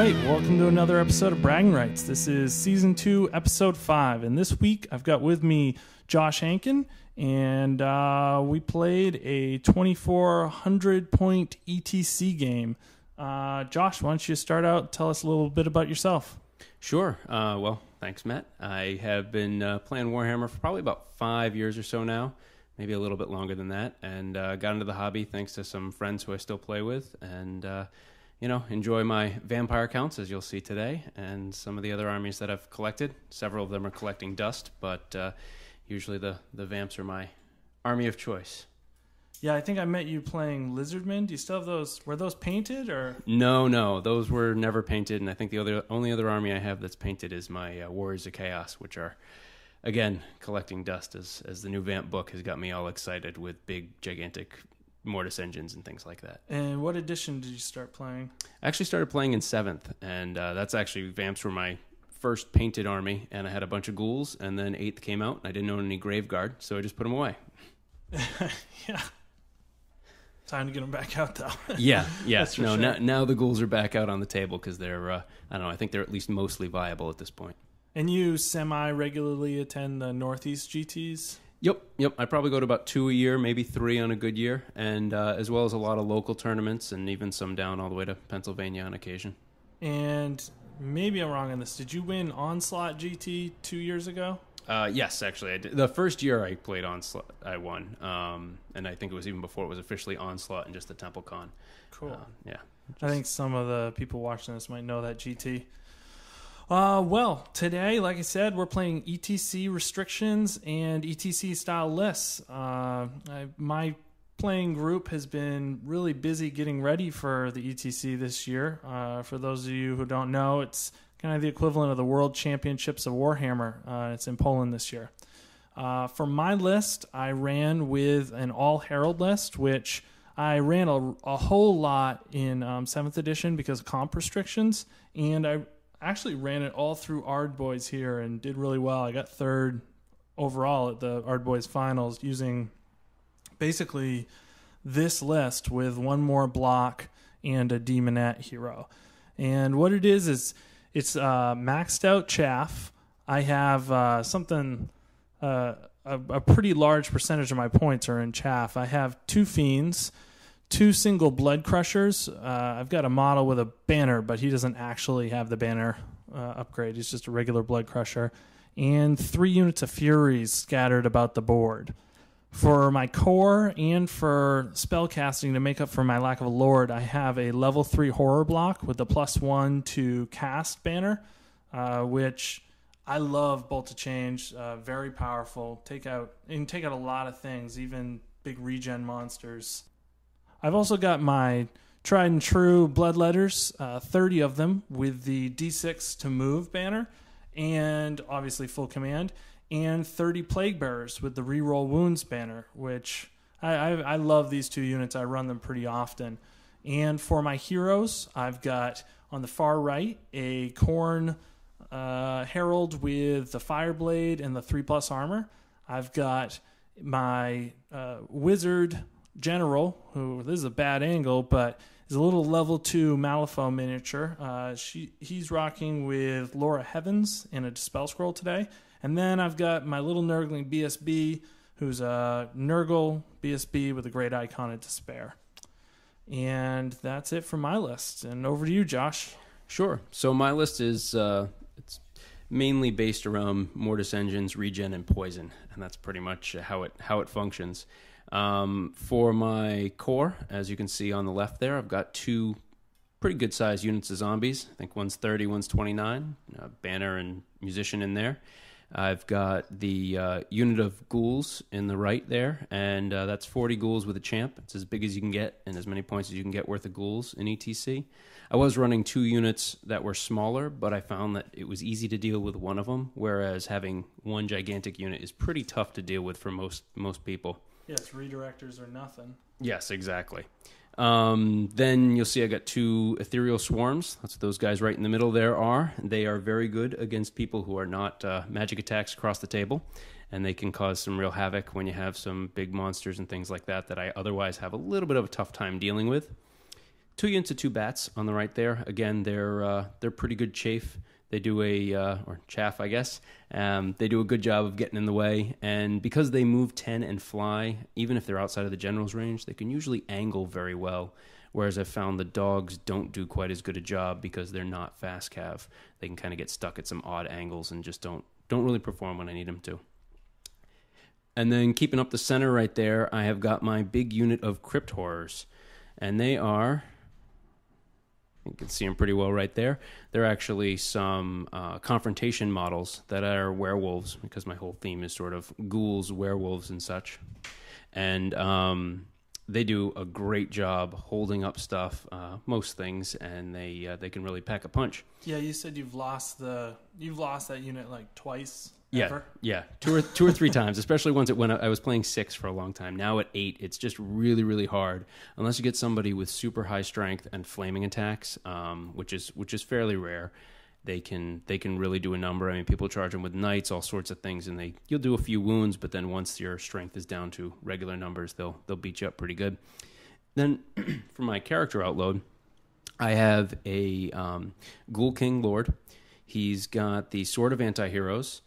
right, welcome to another episode of Bragging Rights. This is Season 2, Episode 5, and this week I've got with me Josh Hankin, and we played a 2,400-point ETC game. Josh, why don't you start out and tell us a little bit about yourself? Sure. Well, thanks, Matt. I have been playing Warhammer for probably about 5 years or so now, maybe a little bit longer than that, and got into the hobby thanks to some friends who I still play with, and enjoy my vampire counts, as you'll see today, and some of the other armies that I've collected. Several of them are collecting dust, but usually the Vamps are my army of choice. Yeah, I think I met you playing Lizardmen. Do you still have those? Were those painted, or? No, those were never painted, and I think the only other army I have that's painted is my Warriors of Chaos, which are, again, collecting dust, as the new Vamp book has got me all excited with big, gigantic Mortis engines and things like that. And what edition did you start playing? I actually started playing in 7th, and that's actually Vamps were my first painted army, and I had a bunch of Ghouls, and then 8th came out, and I didn't own any Graveguard, so I just put them away. Yeah. Time to get them back out, though. Yeah. No, sure. Now the Ghouls are back out on the table because they're, I don't know, I think they're at least mostly viable at this point. And you semi-regularly attend the Northeast GTs? Yep. I probably go to about 2 a year, maybe 3 on a good year, and as well as a lot of local tournaments and even some down all the way to Pennsylvania on occasion. And maybe I'm wrong on this. Did you win Onslaught GT 2 years ago? Yes, actually, I did. The first year I played Onslaught, I won, and I think it was even before it was officially Onslaught and just the Temple Con. Cool. Yeah. I think some of the people watching this might know that GT. Well, today, like I said, we're playing ETC restrictions and ETC style lists. My playing group has been really busy getting ready for the ETC this year. For those of you who don't know, it's kind of the equivalent of the World Championships of Warhammer. It's in Poland this year. For my list, I ran with an all-herald list, which I ran a whole lot in 7th edition because of comp restrictions, and I actually ran it all through Ardboys here and did really well. I got 3rd overall at the Ardboys finals using basically this list with one more block and a Demonette hero. And what it is it's maxed out chaff. I have a pretty large percentage of my points are in chaff. I have 2 fiends, 2 single blood crushers. I've got a model with a banner, but he doesn't actually have the banner upgrade. He's just a regular blood crusher. And 3 units of furies scattered about the board. For my core and for spellcasting to make up for my lack of a lord, I have a level 3 horror block with the +1 to cast banner, which I love. Bolt to change, very powerful. You can take out a lot of things, even big regen monsters. I've also got my tried and true bloodletters, 30 of them with the D6 to move banner, and obviously full command, and 30 plague bearers with the reroll wounds banner, which I love these 2 units. I run them pretty often. And for my heroes, I've got on the far right a Khorne herald with the fireblade and the 3+ armor. I've got my wizard general, who, this is a bad angle, but is a little level 2 Malifaux miniature. He's rocking with Laura Heavens in a Dispel Scroll today. And then I've got my little nurgling BSB, who's a nurgle BSB with a great icon of despair. And that's it for my list. And over to you, Josh. Sure. So my list is it's mainly based around Mortis engines, regen, and poison, and that's pretty much how it functions. For my core, as you can see on the left there, I've got 2 pretty good sized units of zombies. I think one's 30, one's 29. Banner and musician in there. I've got the unit of ghouls in the right there, and that's 40 ghouls with a champ. It's as big as you can get and as many points as you can get worth of ghouls in ETC. I was running 2 units that were smaller, but I found that it was easy to deal with one of them, whereas having one gigantic unit is pretty tough to deal with for most people. Yes, redirectors are nothing. Yes, exactly. Then you'll see I got 2 ethereal swarms. That's what those guys right in the middle there are. They are very good against people who are not magic attacks across the table, and they can cause some real havoc when you have some big monsters and things like that I otherwise have a little bit of a tough time dealing with. 2 units of 2 bats on the right there. Again, they're pretty good chafe. They do or chaff, I guess. They do a good job of getting in the way. And because they move 10 and fly, even if they're outside of the general's range, they can usually angle very well. Whereas I've found the dogs don't do quite as good a job because they're not fast cav. They can kind of get stuck at some odd angles and just don't really perform when I need them to. And then keeping up the center right there, I have got my big unit of Crypt Horrors. And they are... You can see them pretty well right there. They're actually some confrontation models that are werewolves, because my whole theme is sort of ghouls, werewolves, and such. And they do a great job holding up stuff, most things, and they can really pack a punch. Yeah, you said you've lost that unit like twice. Yeah, yeah, two or three times, especially ones when I was playing 6 for a long time. Now at 8, it's just really, really hard unless you get somebody with super high strength and flaming attacks, which is fairly rare. They can really do a number. I mean, people charge them with knights, all sorts of things, and you'll do a few wounds, but then once your strength is down to regular numbers, they'll beat you up pretty good. Then for my character outload, I have a Ghoul King Lord. He's got the Sword of Anti-Heroes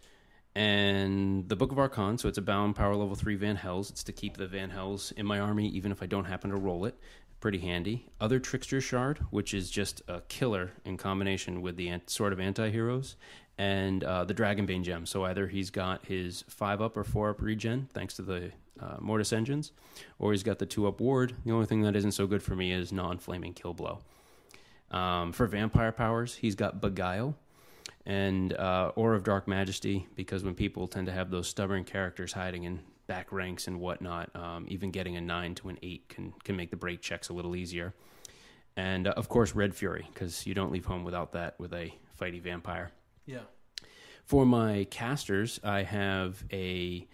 and the Book of Archon, so it's a bound power level 3 Van Hells. It's to keep the Van Hells in my army, even if I don't happen to roll it. Pretty handy. Other Trickster Shard, which is just a killer in combination with the Sword of Anti-Heroes, and the Dragonbane Gem. So either he's got his 5-up or 4-up regen, thanks to the Mortis engines, or he's got the 2-up ward. The only thing that isn't so good for me is non-flaming kill blow. For vampire powers, he's got Beguile and Aura of Dark Majesty, because when people tend to have those stubborn characters hiding in back ranks and whatnot, even getting a 9 to an 8 can make the break checks a little easier. And of course, Red Fury, because you don't leave home without that with a fighty vampire. Yeah. For my casters, I have a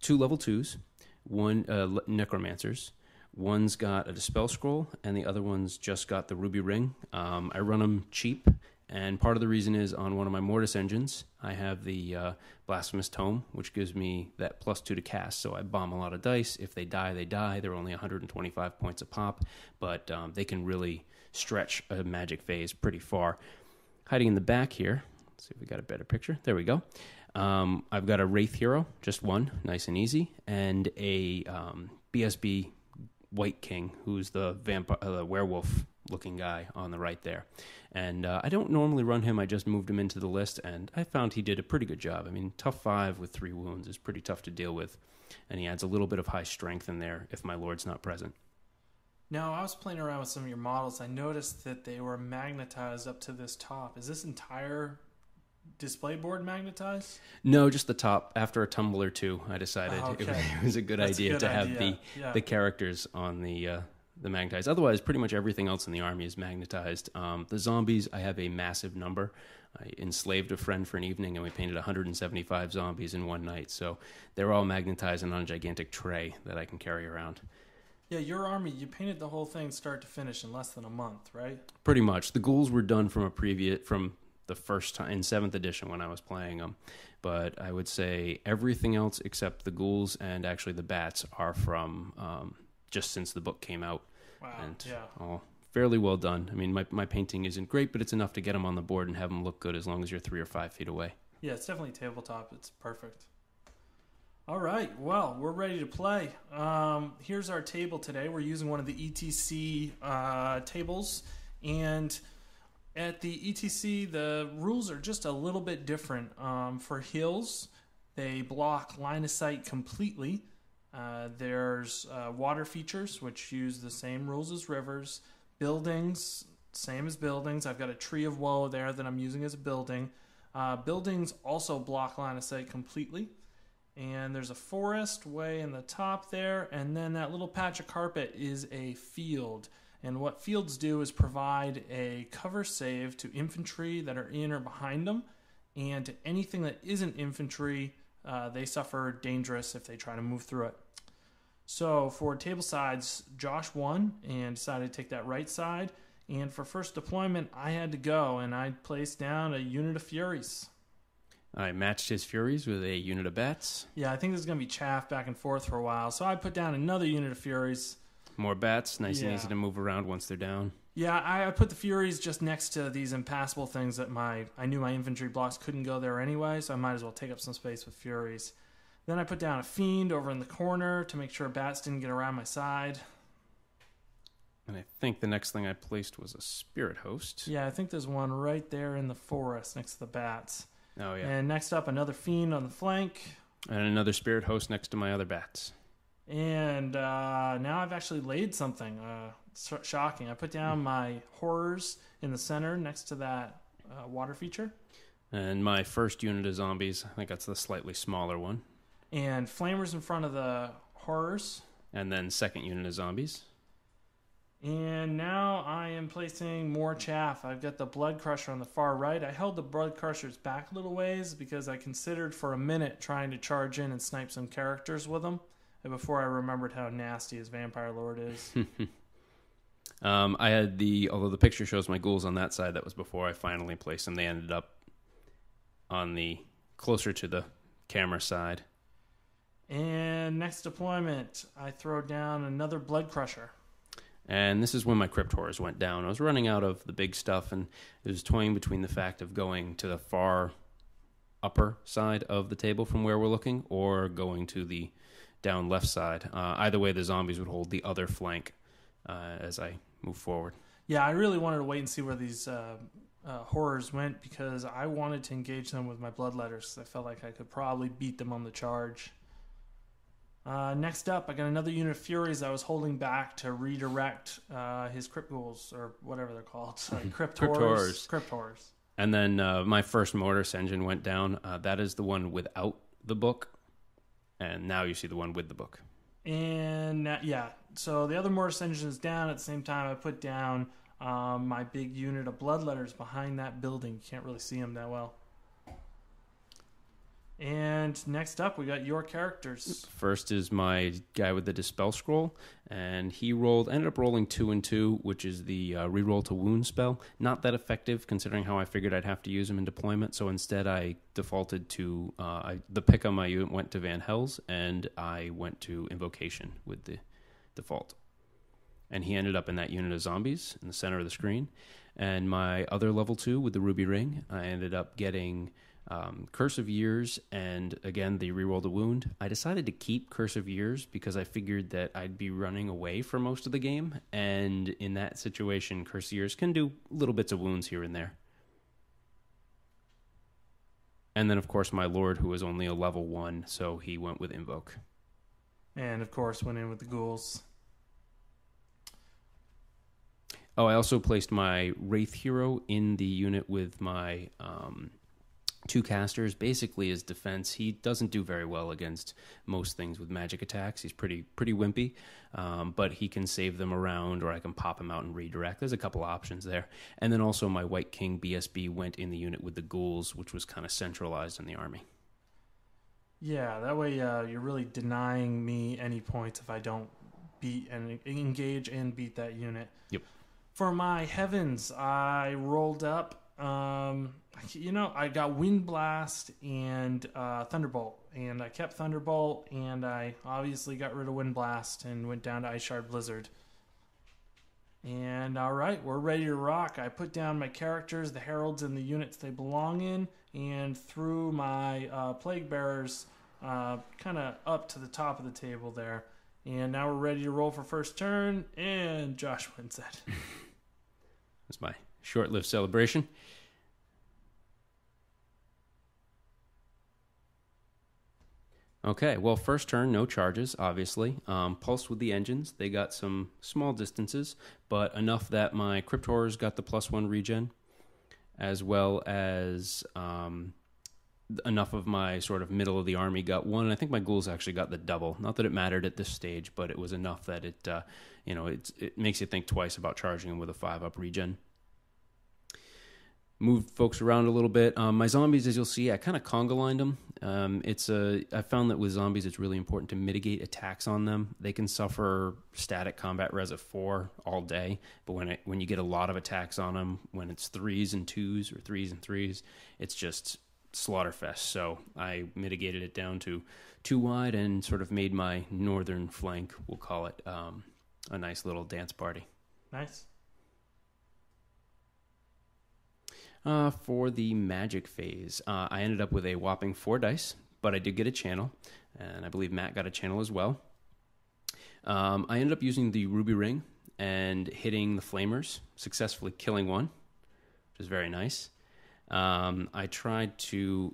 2 level 2s, one necromancers. One's got a Dispel Scroll, and the other one's just got the Ruby Ring. I run them cheap, and part of the reason is on one of my Mortis engines, I have the Blasphemous Tome, which gives me that +2 to cast. So I bomb a lot of dice. If they die, they die. They're only 125 points a pop, but they can really stretch a magic phase pretty far. Hiding in the back here, let's see if we got a better picture. There we go. I've got a Wraith Hero, just one, nice and easy, and a BSB White King, who's the werewolf-looking guy on the right there. And I don't normally run him. I just moved him into the list, and I found he did a pretty good job. I mean, tough 5 with 3 wounds is pretty tough to deal with, and he adds a little bit of high strength in there if my Lord's not present. Now, I was playing around with some of your models. I noticed that they were magnetized up to this top. Is this entire display board magnetized? No, just the top. After a tumble or two, I decided it was a good idea to have the characters on the magnetized. Otherwise, pretty much everything else in the army is magnetized. The zombies, I have a massive number. I enslaved a friend for an evening, and we painted 175 zombies in one night. So they're all magnetized and on a gigantic tray that I can carry around. Yeah, your army, you painted the whole thing start to finish in less than a month, right? Pretty much. The ghouls were done from the first time in 7th edition when I was playing them, but I would say everything else except the ghouls and actually the bats are from just since the book came out. Wow. And yeah. all fairly well done. I mean, my painting isn't great, but it's enough to get them on the board and have them look good as long as you're 3 or 5 feet away. Yeah, it's definitely tabletop. It's perfect. All right, well, we're ready to play. Here's our table today. We're using one of the ETC tables, and at the ETC, the rules are just a little bit different. For hills, they block line of sight completely. There's water features, which use the same rules as rivers. Buildings, same as buildings. I've got a Tree of Woe there that I'm using as a building. Buildings also block line of sight completely. And there's a forest way in the top there, and then that little patch of carpet is a field. And what fields do is provide a cover save to infantry that are in or behind them, and to anything that isn't infantry, they suffer dangerous if they try to move through it. So for table sides, Josh won and decided to take that right side. And for first deployment, I had to go, and I placed down a unit of Furies. I matched his Furies with a unit of bats. Yeah, I think this is going to be chaff back and forth for a while. So I put down another unit of Furies. More bats, nice and easy to move around once they're down. Yeah, I put the Furies just next to these impassable things that I knew my infantry blocks couldn't go there anyway, so I might as well take up some space with Furies. Then I put down a Fiend over in the corner to make sure bats didn't get around my side. And I think the next thing I placed was a Spirit Host. Yeah, I think there's one right there in the forest next to the bats. Oh, yeah. And next up, another Fiend on the flank. And another Spirit Host next to my other bats. And now I've actually laid something shocking. I put down my Horrors in the center next to that water feature. And my first unit of zombies, I think that's the slightly smaller one. And Flamers in front of the Horrors. And then second unit of zombies. And now I am placing more chaff. I've got the Blood Crusher on the far right. I held the Blood Crushers back a little ways because I considered for a minute trying to charge in and snipe some characters with them before I remembered how nasty his Vampire Lord is. I had although the picture shows my ghouls on that side, that was before I finally placed them. They ended up on the closer to the camera side. And next deployment, I throw down another Blood Crusher. And this is when my Crypt Horrors went down. I was running out of the big stuff, and it was toying between the fact of going to the far upper side of the table from where we're looking, or going to the down left side. Either way, the zombies would hold the other flank as I move forward. Yeah, I really wanted to wait and see where these horrors went because I wanted to engage them with my bloodletters. I felt like I could probably beat them on the charge. Next up, I got another unit of Furies I was holding back to redirect his Crypt Ghouls, or whatever they're called. Crypt Horrors. Crypt Horrors. And then my first Mortis engine went down. That is the one without the book. And now you see the one with the book. And so the other Mortis engine is down. At the same time, I put down my big unit of bloodletters behind that building. You can't really see them that well. And next up, we got your characters. First is my guy with the Dispel Scroll, and he ended up rolling 2 and 2, which is the reroll to wound spell. Not that effective, considering how I figured I'd have to use him in deployment, so instead I defaulted to, the pick on my unit went to Van Hells, and I went to Invocation with the default. And he ended up in that unit of zombies in the center of the screen. And my other level 2 with the Ruby Ring, I ended up getting Curse of Years, and again, the reroll to wound. I decided to keep Curse of Years because I figured that I'd be running away for most of the game, and in that situation, Curse of Years can do little bits of wounds here and there. And then, of course, my Lord, who was only a level 1, so he went with Invoke. And, of course, went in with the Ghouls. Oh, I also placed my Wraith Hero in the unit with my 2 casters. Basically his defense. He doesn't do very well against most things with magic attacks. He's pretty wimpy, but he can save them around, or I can pop him out and redirect. There's a couple options there. And then also my White King BSB went in the unit with the Ghouls, which was kind of centralized in the army. Yeah, that way you're really denying me any points if I don't beat and engage and beat that unit. Yep. For my Heavens, I rolled up I got Wind Blast and Thunderbolt, and I kept Thunderbolt, and I obviously got rid of Wind Blast and went down to Ice Shard Blizzard. And all right, we're ready to rock. I put down my characters, the heralds, and the units they belong in, and threw my Plague Bearers kind of up to the top of the table there. And now we're ready to roll for first turn, and Josh wins that. That's my short-lived celebration. Okay, well, first turn, no charges, obviously. Pulsed with the engines. They got some small distances, but enough that my Crypt Horrors got the +1 regen, as well as enough of my sort of middle of the army got 1. And I think my Ghouls actually got the double. Not that it mattered at this stage, but it was enough that it makes you think twice about charging them with a 5-up regen. Moved folks around a little bit. My zombies, as you'll see, I kind of conga lined them. I found that with zombies, it's really important to mitigate attacks on them. They can suffer static combat res of 4 all day, but when you get a lot of attacks on them, when it's 3s and 2s or 3s and 3s, it's just slaughterfest. So I mitigated it down to 2 wide and sort of made my northern flank, we'll call it, a nice little dance party. Nice. For the magic phase, I ended up with a whopping 4 dice, but I did get a channel, and I believe Matt got a channel as well. I ended up using the ruby ring and hitting the flamers, successfully killing one, which is very nice. I tried to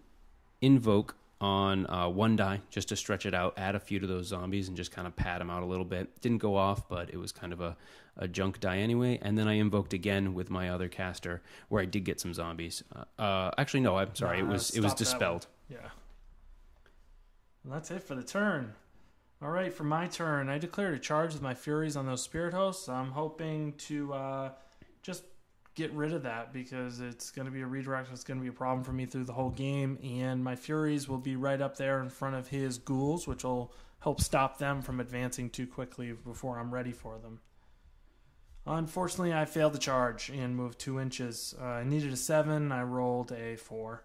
invoke on 1 die just to stretch it out, add a few to those zombies, and just kind of pad them out a little bit. Didn't go off, but it was kind of a junk die anyway. And then I invoked again with my other caster, where I did get some zombies. Actually, no, I'm sorry. It was dispelled. Yeah. Well, that's it for the turn. All right, for my turn, I declared a charge with my Furies on those Spirit Hosts. I'm hoping to just get rid of that because it's going to be a redirect. It's going to be a problem for me through the whole game, and my Furies will be right up there in front of his Ghouls, which will help stop them from advancing too quickly before I'm ready for them. Unfortunately, I failed the charge and moved 2 inches. I needed a 7. I rolled a 4.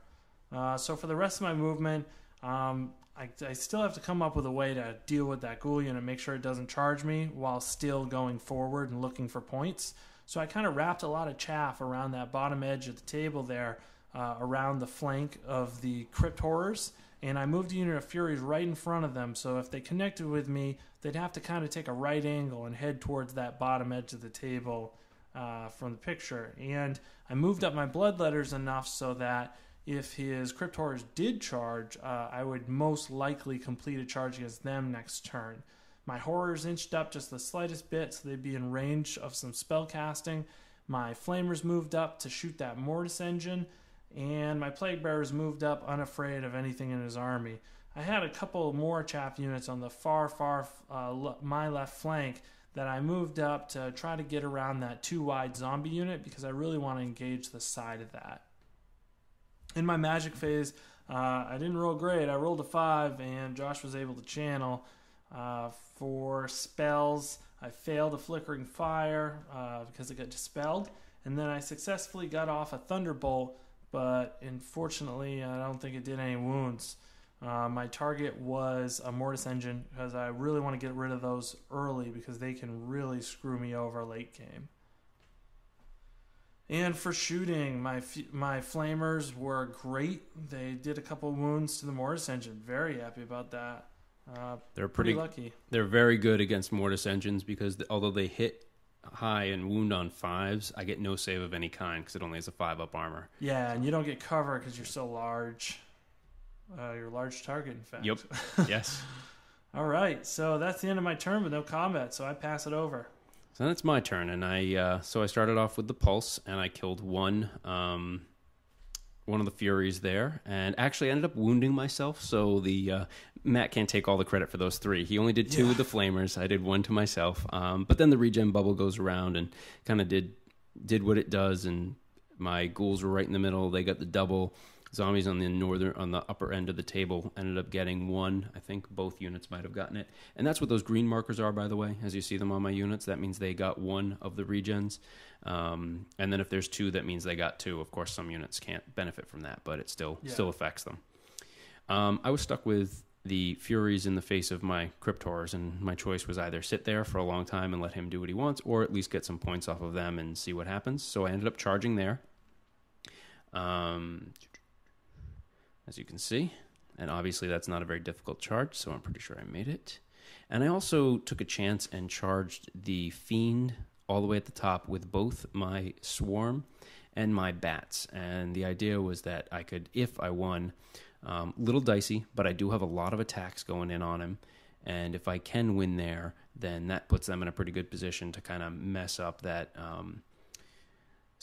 So for the rest of my movement, I still have to come up with a way to deal with that Ghoul unit, make sure it doesn't charge me while still going forward and looking for points. So I kind of wrapped a lot of chaff around that bottom edge of the table there, around the flank of the Crypt Horrors, and I moved a unit of Furies right in front of them, so if they connected with me, they'd have to kind of take a right angle and head towards that bottom edge of the table from the picture. And I moved up my Bloodletters enough so that if his Crypt Horrors did charge, I would most likely complete a charge against them next turn. My Horrors inched up just the slightest bit, so they'd be in range of some spell casting. My Flamers moved up to shoot that Mortis engine, and my Plague Bearers moved up unafraid of anything in his army. I had a couple more chaff units on the far my left flank that I moved up to try to get around that 2-wide zombie unit because I really want to engage the side of that. In my magic phase, I didn't roll great. I rolled a 5, and Josh was able to channel. For spells, I failed a Flickering Fire because it got dispelled, and then I successfully got off a Thunderbolt, but unfortunately I don't think it did any wounds. My target was a Mortis engine because I really want to get rid of those early because they can really screw me over late game. And for shooting, my Flamers were great. They did a couple wounds to the Mortis engine. Very happy about that. They're pretty lucky. They're very good against Mortis engines because although they hit high and wound on 5s, I get no save of any kind because it only has a 5-up armor. Yeah, and you don't get cover because you're so large. You're a large target, in fact. Yep. Yes. All right, so that's the end of my turn with no combat, so I pass it over. So that's my turn, and I started off with the Pulse, and I killed one of the Furies there, and actually ended up wounding myself, so the Matt can't take all the credit for those 3. He only did 2 with the Flamers. I did 1 to myself, but then the regen bubble goes around and kind of did what it does, and my Ghouls were right in the middle. They got the double. Zombies on the upper end of the table ended up getting 1. I think both units might have gotten it. And that's what those green markers are, by the way, as you see them on my units. That means they got 1 of the regens. And then if there's 2, that means they got 2. Of course, some units can't benefit from that, but it still affects them. I was stuck with the Furies in the face of my Crypt Horrors, and my choice was either sit there for a long time and let him do what he wants, or at least get some points off of them and see what happens. So I ended up charging there. As you can see, and obviously that's not a very difficult charge, so I'm pretty sure I made it. And I also took a chance and charged the Fiend all the way at the top with both my Swarm and my Bats. And the idea was that I could, if I won, little dicey, but I do have a lot of attacks going in on him. And if I can win there, then that puts them in a pretty good position to kind of mess up that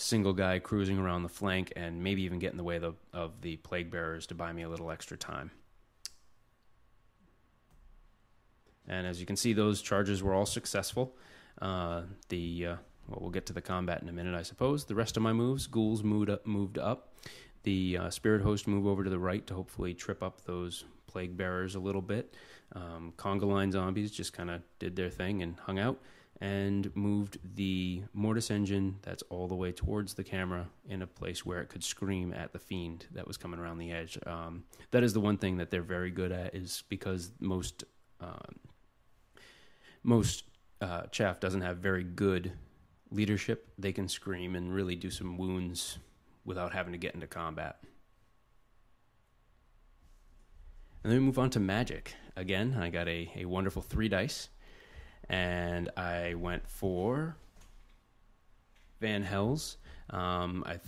single guy cruising around the flank and maybe even get in the way of the Plague Bearers to buy me a little extra time. And as you can see, those charges were all successful. We'll get to the combat in a minute, I suppose. The rest of my moves, Ghouls moved up. The Spirit Host moved over to the right to hopefully trip up those Plague Bearers a little bit. Conga Line Zombies just kind of did their thing and hung out, and moved the Mortis engine that's all the way towards the camera in a place where it could scream at the Fiend that was coming around the edge. That is the one thing that they're very good at, is because most Chaff doesn't have very good leadership, they can scream and really do some wounds without having to get into combat. And then we move on to magic. Again, I got a wonderful 3 dice, and I went for Van Hells. I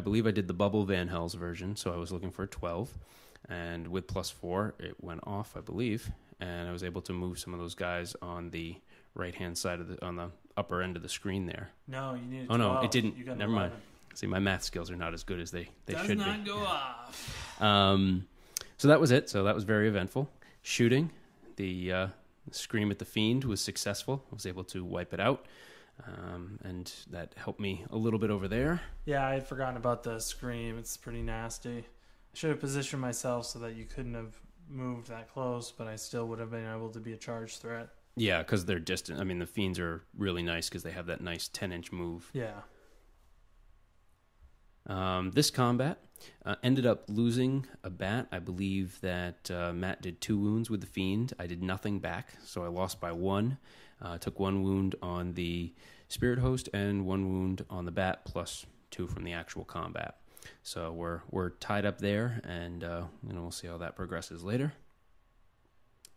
believe I did the Bubble Van Hells version, so I was looking for a 12, and with +4, it went off, I believe, and I was able to move some of those guys on the right-hand side on the upper end of the screen there. No, you need. Oh no, it didn't. You got Never 11. mind. See, my math skills are not as good as they should be. Does not go off. So that was it. So that was very eventful. Shooting, the scream at the fiend was successful. I was able to wipe it out, and that helped me a little bit over there. Yeah, I had forgotten about the scream. It's pretty nasty. I should have positioned myself so that you couldn't have moved that close, but I still would have been able to be a charge threat. Yeah, because they're distant. I mean, the fiends are really nice because they have that nice 10-inch move. Yeah. This combat ended up losing a bat. I believe that Matt did 2 wounds with the fiend. I did nothing back, so I lost by 1. Took 1 wound on the spirit host and 1 wound on the bat, plus 2 from the actual combat. So we're tied up there, and we'll see how that progresses later.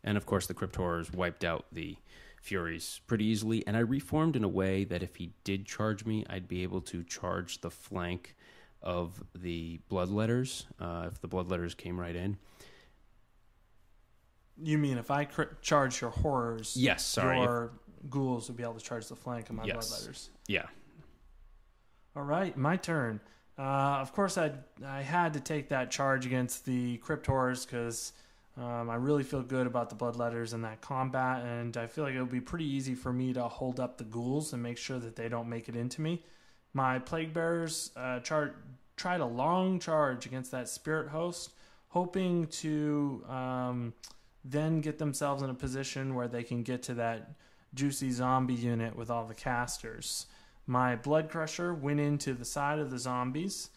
And of course, the Crypt Horrors wiped out the Furies pretty easily, and I reformed in a way that if he did charge me, I'd be able to charge the flank of the Bloodletters, if the Bloodletters came right in. You mean if I charge your horrors, yes, sorry, your ghouls would be able to charge the flank of my Bloodletters? Yeah. All right, my turn. Of course, I had to take that charge against the Crypt Horrors because I really feel good about the Bloodletters in that combat, and I feel like it would be pretty easy for me to hold up the ghouls and make sure that they don't make it into me. My Plague Bearers tried a long charge against that Spirit Host, hoping to then get themselves in a position where they can get to that juicy zombie unit with all the casters. My Blood Crusher went into the side of the zombies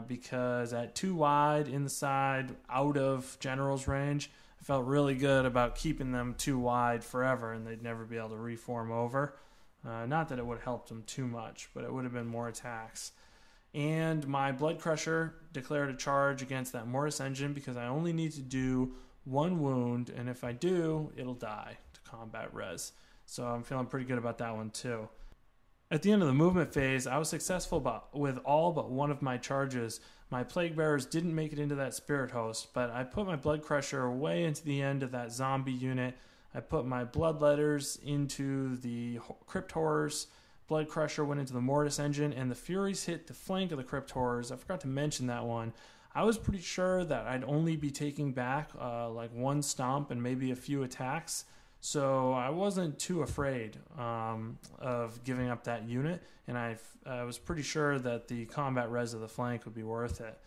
because at 2 wide in the side, out of General's range, I felt really good about keeping them 2 wide forever and they'd never be able to reform over. Not that it would have helped them too much, but it would have been more attacks. And my Blood Crusher declared a charge against that Mortis engine because I only need to do 1 wound, and if I do, it'll die to combat res. So I'm feeling pretty good about that one too. At the end of the movement phase, I was successful with all but 1 of my charges. My Plague Bearers didn't make it into that Spirit Host, but I put my Blood Crusher way into the end of that zombie unit. I put my Bloodletters into the Crypt Horrors. Blood Crusher went into the Mortis engine, and the Furies hit the flank of the Crypt Horrors. I forgot to mention that one. I was pretty sure that I'd only be taking back like 1 stomp and maybe a few attacks. So I wasn't too afraid of giving up that unit, and I was pretty sure that the combat res of the flank would be worth it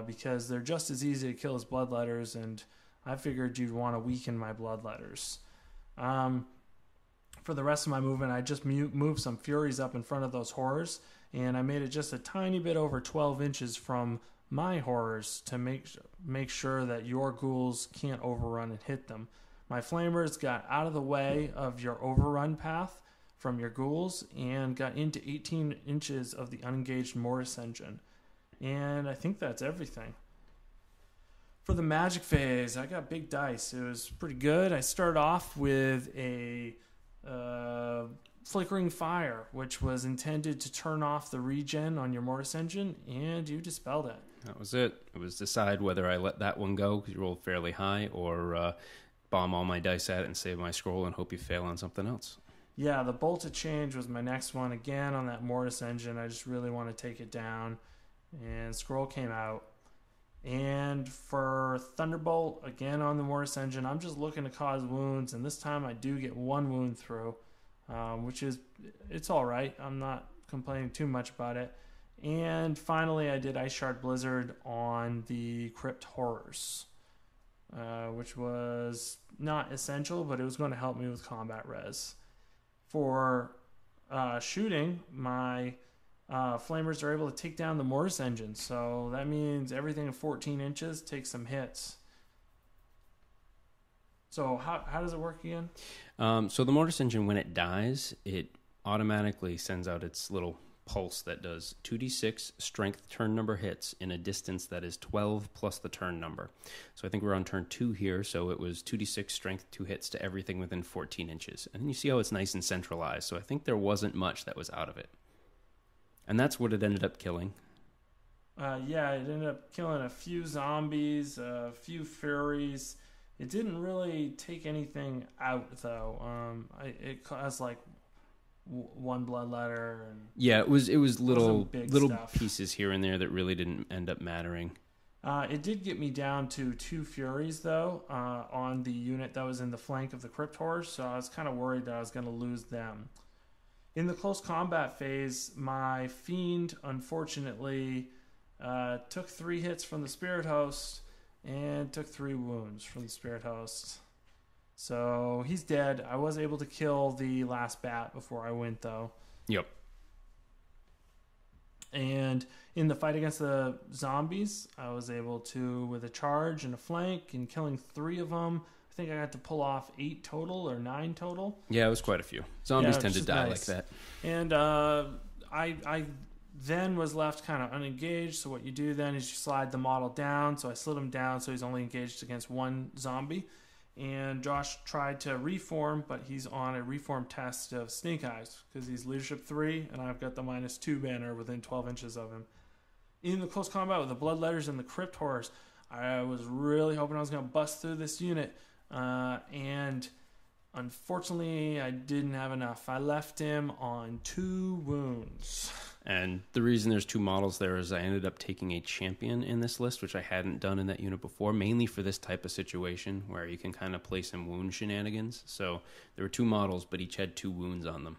because they're just as easy to kill as Bloodletters, and I figured you'd want to weaken my Bloodletters. For the rest of my movement, I just moved some Furies up in front of those Horrors, and I made it just a tiny bit over 12 inches from my Horrors to make sure that your Ghouls can't overrun and hit them. My Flamers got out of the way of your overrun path from your Ghouls and got into 18 inches of the unengaged Mortis engine. And I think that's everything. For the magic phase, I got big dice. It was pretty good. I started off with a flickering fire, which was intended to turn off the regen on your Mortis engine, and you dispelled it. That was it. It was decide whether I let that one go because you rolled fairly high, or bomb all my dice at it and save my scroll and hope you fail on something else. Yeah, the Bolt of Change was my next one. Again, on that Mortis engine, I just really want to take it down. And scroll came out. And for Thunderbolt, again on the Mortis engine, I'm just looking to cause wounds, and this time I do get 1 wound through, which is, it's all right. I'm not complaining too much about it. And finally, I did Ice Shard Blizzard on the Crypt Horrors, which was not essential, but it was going to help me with combat res. For shooting, my Flamers are able to take down the Mortis engine, so that means everything of 14 inches takes some hits. So how does it work again? So the Mortis engine, when it dies, it automatically sends out its little pulse that does 2d6 strength turn number hits in a distance that is 12 plus the turn number. So I think we're on turn 2 here, so it was 2d6 strength 2 hits to everything within 14 inches. And you see how it's nice and centralized, so I think there wasn't much that was out of it. And that's what it ended up killing. Yeah, it ended up killing a few zombies, a few furies. It didn't really take anything out, though. It has like one bloodletter, and yeah, it was little stuff. Pieces here and there that really didn't end up mattering. It did get me down to 2 furies though on the unit that was in the flank of the Crypt Horse, so I was kind of worried that I was going to lose them. In the close combat phase, my fiend unfortunately took 3 hits from the Spirit Host and took 3 wounds from the Spirit Host. So he's dead. I was able to kill the last bat before I went, though. Yep. And in the fight against the zombies, I was able to, with a charge and a flank and killing 3 of them, I think I got to pull off 8 total or 9 total. Yeah, it was quite a few. Zombies tend to die nice. Like that. And I then was left kind of unengaged. So what you do then is you slide the model down. So I slid him down so he's only engaged against 1 zombie. And Josh tried to reform, but he's on a reform test of Snake Eyes because he's leadership 3, and I've got the -2 banner within 12 inches of him. In the close combat with the Bloodletters and the Crypt Horrors, I was really hoping I was going to bust through this unit, and unfortunately I didn't have enough. I left him on 2 wounds. And the reason there's 2 models there is I ended up taking a champion in this list, which I hadn't done in that unit before, mainly for this type of situation where you can kind of play some wound shenanigans. So there were 2 models, but each had 2 wounds on them.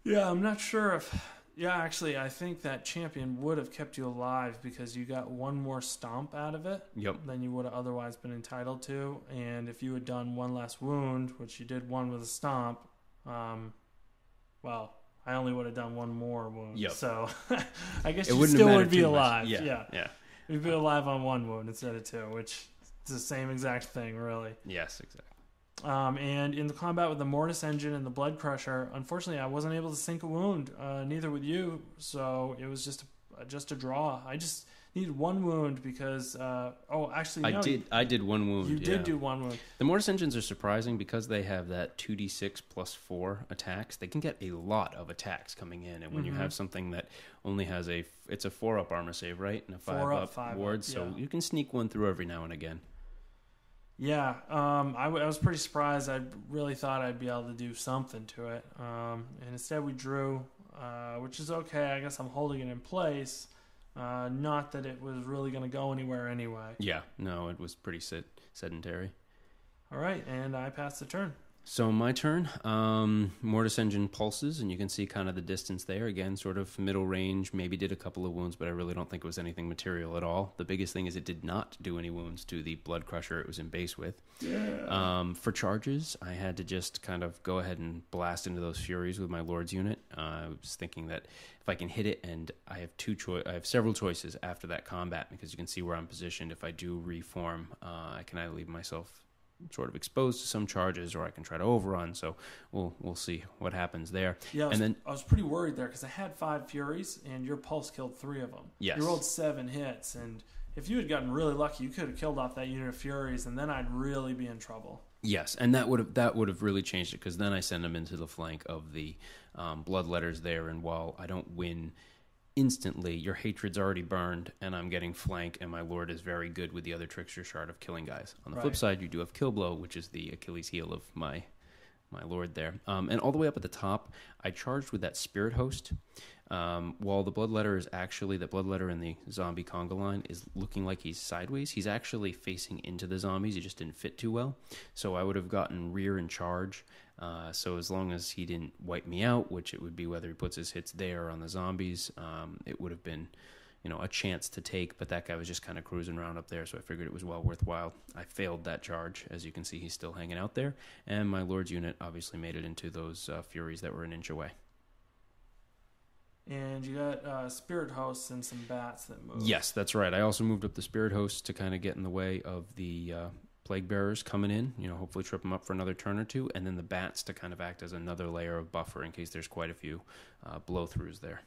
Yeah, I'm not sure if... Yeah, actually, I think that champion would have kept you alive because you got 1 more stomp out of it than you would have otherwise been entitled to. And if you had done 1 less wound, which you did 1 with a stomp, well... I only would have done 1 more wound. Yep. So I guess you still would be alive. Yeah. You'd be alive on 1 wound instead of 2, which is the same exact thing, really. Yes, exactly. And in the combat with the Mortis engine and the Blood Crusher, unfortunately, I wasn't able to sink a wound, neither with you. So it was just a draw. I just needed 1 wound because... I did 1 wound. You did do 1 wound. The Mortis engines are surprising because they have that 2d6 plus 4 attacks. They can get a lot of attacks coming in. And when you have something that only has it's a 4-up armor save, right? And a 5-up ward. So you can sneak 1 through every now and again. Yeah, I was pretty surprised. I really thought I'd be able to do something to it. And instead we drew, which is okay. I guess I'm holding it in place. Not that it was really going to go anywhere anyway. Yeah, no, it was pretty sedentary. All right, and I passed the turn. So my turn, Mortis engine pulses, and you can see kind of the distance there. Again, sort of middle range, maybe did a couple of wounds, but I really don't think it was anything material at all. The biggest thing is it did not do any wounds to the Blood Crusher it was in base with. Yeah. For charges, I had to just kind of go ahead and blast into those Furies with my Lord's unit. I was thinking that if I can hit it, and I have several choices after that combat, because you can see where I'm positioned. If I do reform, I can either leave myself sort of exposed to some charges, or I can try to overrun. So we'll see what happens there. Yeah, I was pretty worried there because I had 5 Furies, and your pulse killed 3 of them. Yes. You rolled 7 hits, and if you had gotten really lucky, you could have killed off that unit of Furies, and then I'd really be in trouble. Yes, and that would have really changed it, because then I send them into the flank of the Bloodletters there, and while I don't win instantly, your hatred's already burned, and I'm getting flank, and my Lord is very good with the other Trickster Shard of killing guys. On the flip side, you do have Kill Blow, which is the Achilles heel of my Lord there. And all the way up at the top, I charged with that Spirit Host. While the Bloodletter is actually, the Bloodletter in the zombie conga line is looking like he's sideways, he's actually facing into the zombies. He just didn't fit too well. So I would have gotten rear and charge. So as long as he didn't wipe me out, which it would be whether he puts his hits there or on the zombies, it would have been, a chance to take. But that guy was just kind of cruising around up there, so I figured it was well worthwhile. I failed that charge. As you can see, he's still hanging out there. And my Lord's unit obviously made it into those Furies that were an inch away. And you got Spirit Hosts and some bats that move. Yes, that's right. I also moved up the Spirit Hosts to kind of get in the way of the Plague Bearers coming in, hopefully trip them up for another turn or two, and then the bats to kind of act as another layer of buffer in case there's quite a few blow-throughs there.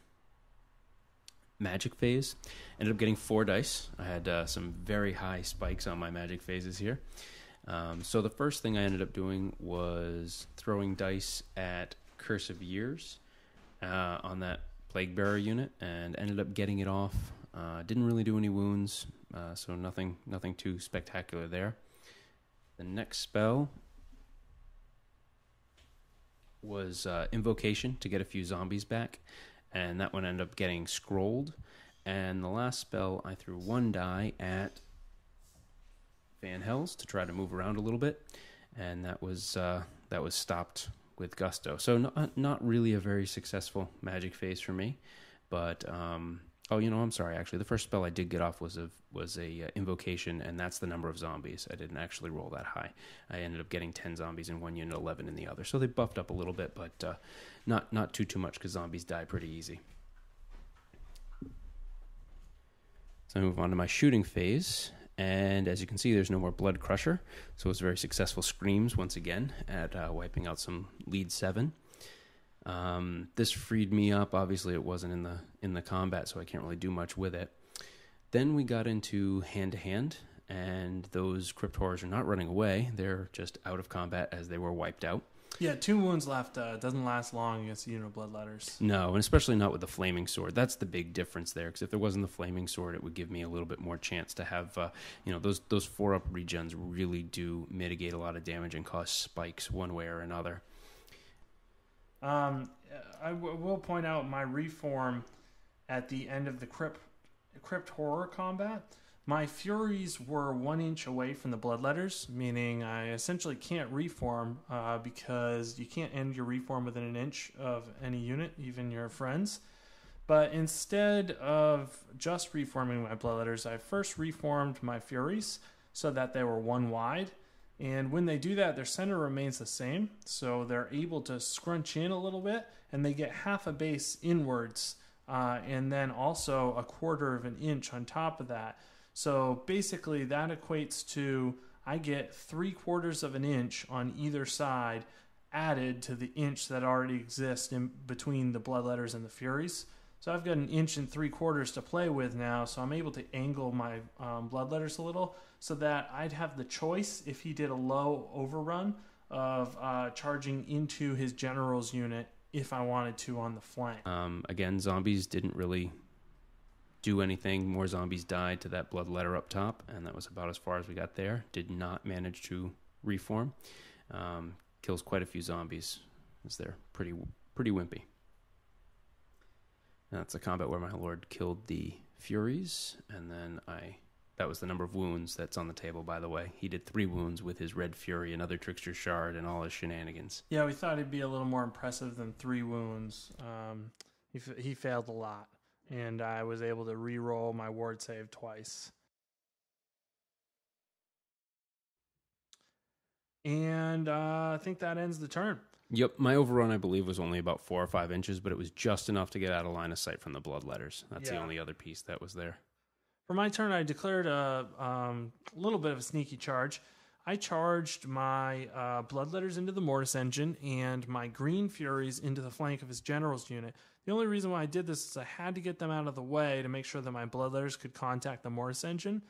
Magic phase. Ended up getting 4 dice. I had some very high spikes on my magic phases here. So the first thing I ended up doing was throwing dice at Curse of Years on that Plague Bearer unit, and ended up getting it off. Didn't really do any wounds, so nothing too spectacular there. The next spell was Invocation to get a few zombies back, and that one ended up getting scrolled. And the last spell, I threw 1 die at Van Hells to try to move around a little bit, and that was stopped with Gusto. So not really a very successful magic phase for me, but I'm sorry. Actually, the first spell I did get off was a Invocation, and that's the number of zombies. I didn't actually roll that high. I ended up getting 10 zombies in one unit, 11 in the other. So they buffed up a little bit, but not too much because zombies die pretty easy. So I move on to my shooting phase, and as you can see, there's no more Blood Crusher. So it's very successful Screams once again at wiping out some lead 7. This freed me up. Obviously, it wasn't in the combat, so I can't really do much with it. Then we got into hand-to-hand, and those Crypt Horrors are not running away. They're just out of combat as they were wiped out. Yeah, 2 wounds left. Doesn't last long against unit Bloodletters. No, and especially not with the Flaming Sword. That's the big difference there, because if there wasn't the Flaming Sword, it would give me a little bit more chance to have, those 4-up regens really do mitigate a lot of damage and cause spikes one way or another. I will point out my reform at the end of the Crypt Horror combat. My Furies were 1 inch away from the Bloodletters, meaning I essentially can't reform because you can't end your reform within 1 inch of any unit, even your friends. But instead of just reforming my Bloodletters, I first reformed my Furies so that they were 1 wide. And when they do that, their center remains the same, so they're able to scrunch in a little bit, and they get half a base inwards, and then also 1/4 of an inch on top of that. So basically that equates to I get 3/4 of an inch on either side added to the inch that already exists in between the Bloodletters and the Furies. So I've got 1 3/4 inches to play with now, so I'm able to angle my Bloodletters a little so that I'd have the choice, if he did a low overrun, of charging into his general's unit if I wanted to on the flank. Again, zombies didn't really do anything. More zombies died to that Bloodletter up top, and that was about as far as we got there. Did not manage to reform. Kills quite a few zombies, as they're pretty wimpy. And that's a combat where my lord killed the Furies, and then that was the number of wounds that's on the table, by the way. He did 3 wounds with his Red Fury, another Trickster Shard, and all his shenanigans. Yeah, we thought he'd be a little more impressive than 3 wounds. He failed a lot, and I was able to re-roll my ward save twice. And I think that ends the turn. Yep, my overrun, I believe, was only about 4 or 5 inches, but it was just enough to get out of line of sight from the Bloodletters. That's the only other piece that was there. For my turn, I declared a little bit of a sneaky charge. I charged my Bloodletters into the Mortis engine and my Green Furies into the flank of his general's unit. The only reason why I did this is I had to get them out of the way to make sure that my Bloodletters could contact the Mortis engine.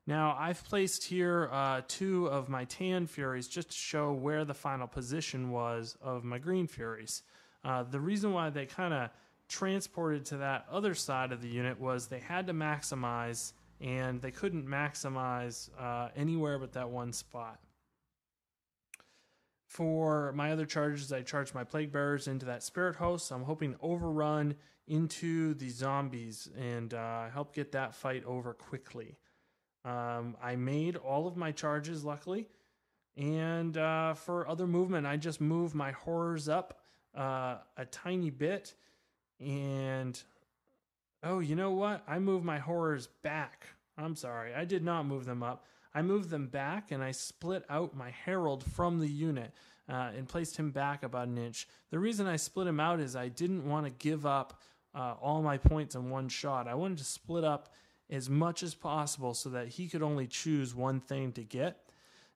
Now, I've placed here 2 of my Tan Furies just to show where the final position was of my Green Furies. The reason why they kind of transported to that other side of the unit was they had to maximize, and they couldn't maximize anywhere but that one spot. For my other charges, I charged my Plague Bearers into that Spirit Host. I'm hoping to overrun into the zombies and help get that fight over quickly. I made all of my charges, luckily. And for other movement, I just moved my horrors up a tiny bit. And, oh, you know what? I moved my horrors back. I'm sorry. I did not move them up. I moved them back, and I split out my Herald from the unit and placed him back about 1 inch. The reason I split him out is I didn't want to give up all my points in one shot. I wanted to split up as much as possible so that he could only choose one thing to get.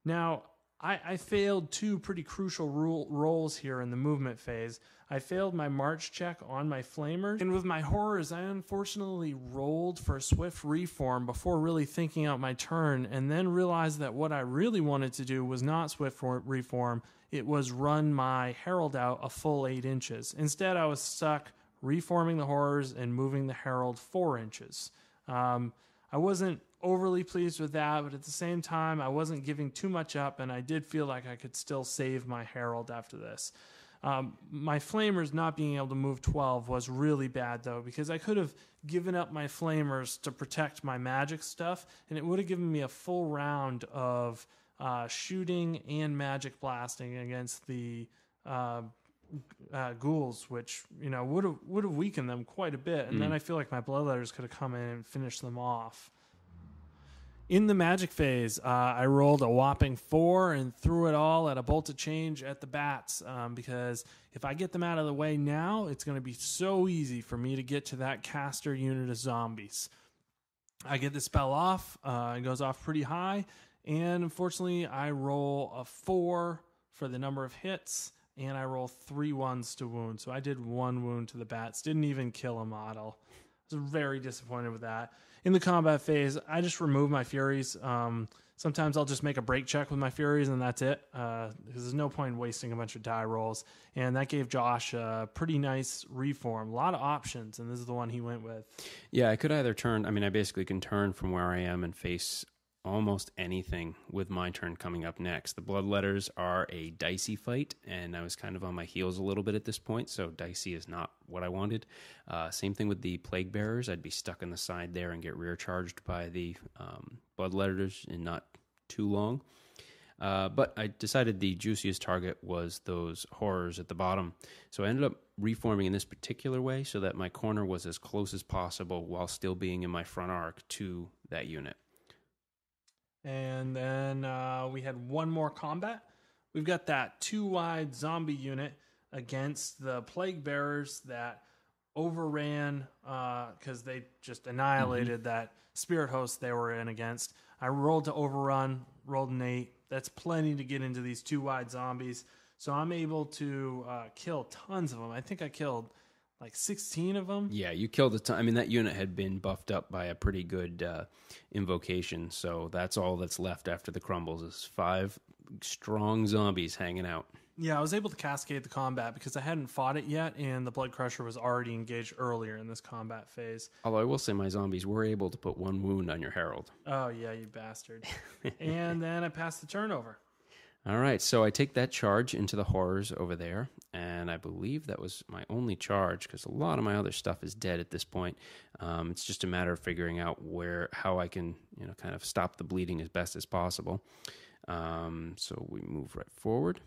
Now, I failed two pretty crucial rolls here in the movement phase. I failed my march check on my flamers, and with my horrors, I unfortunately rolled for a swift reform before really thinking out my turn, and then realized that what I really wanted to do was not swift reform, it was run my herald out a full 8 inches. Instead, I was stuck reforming the horrors and moving the herald 4 inches. I wasn't overly pleased with that, but at the same time, I wasn't giving too much up, and I did feel like I could still save my herald after this. My flamers not being able to move 12 was really bad, though, because I could have given up my flamers to protect my magic stuff, and it would have given me a full round of shooting and magic blasting against the ghouls, which would have weakened them quite a bit, and then I feel like my bloodletters could have come in and finished them off. In the magic phase, I rolled a whopping 4 and threw it all at a bolt of change at the bats, because if I get them out of the way now, it's going to be so easy for me to get to that caster unit of zombies. I get the spell off, it goes off pretty high, and unfortunately I roll a 4 for the number of hits, and I roll 3 1s to wound. So I did 1 wound to the bats, didn't even kill a model. I was very disappointed with that. In the combat phase, I just remove my Furies. Sometimes I'll just make a break check with my Furies, and that's it. Because there's no point in wasting a bunch of die rolls. And that gave Josh a pretty nice reform. A lot of options, and this is the one he went with. Yeah, I could either turn... I basically can turn from where I am and face almost anything with my turn coming up next. The bloodletters are a dicey fight, and I was kind of on my heels a little bit at this point, so dicey is not what I wanted. Same thing with the plague bearers. I'd be stuck on the side there and get rear charged by the bloodletters in not too long. But I decided the juiciest target was those horrors at the bottom. So I ended up reforming in this particular way so that my corner was as close as possible while still being in my front arc to that unit. And then we had one more combat. We've got that 2-wide zombie unit against the plague bearers that overran because they just annihilated that spirit host they were in against. I rolled to overrun, rolled an 8. That's plenty to get into these 2-wide zombies. So I'm able to kill tons of them. I think I killed like 16 of them. Yeah, you killed a ton. That unit had been buffed up by a pretty good invocation, so that's all that's left after the crumbles is 5 strong zombies hanging out. Yeah, I was able to cascade the combat because I hadn't fought it yet, and the Blood Crusher was already engaged earlier in this combat phase. Although I will say my zombies were able to put 1 wound on your herald. Oh, yeah, you bastard. And then I passed the turnover. All right, so I take that charge into the horrors over there, and I believe that was my only charge because a lot of my other stuff is dead at this point. It's just a matter of figuring out how I can, kind of stop the bleeding as best as possible. So we move right forward.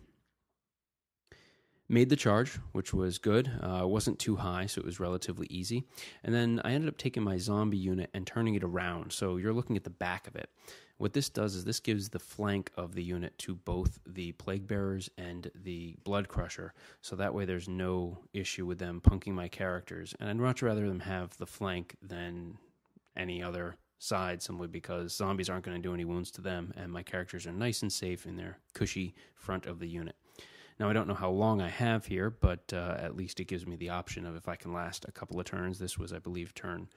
Made the charge, which was good. It wasn't too high, so it was relatively easy. And then I ended up taking my zombie unit and turning it around. So you're looking at the back of it. What this does is this gives the flank of the unit to both the Plague Bearers and the Blood Crusher. So that way there's no issue with them punking my characters. And I'd much rather them have the flank than any other side, simply because zombies aren't going to do any wounds to them, and my characters are nice and safe in their cushy front of the unit. Now, I don't know how long I have here, but at least it gives me the option of if I can last a couple of turns. This was, I believe, turn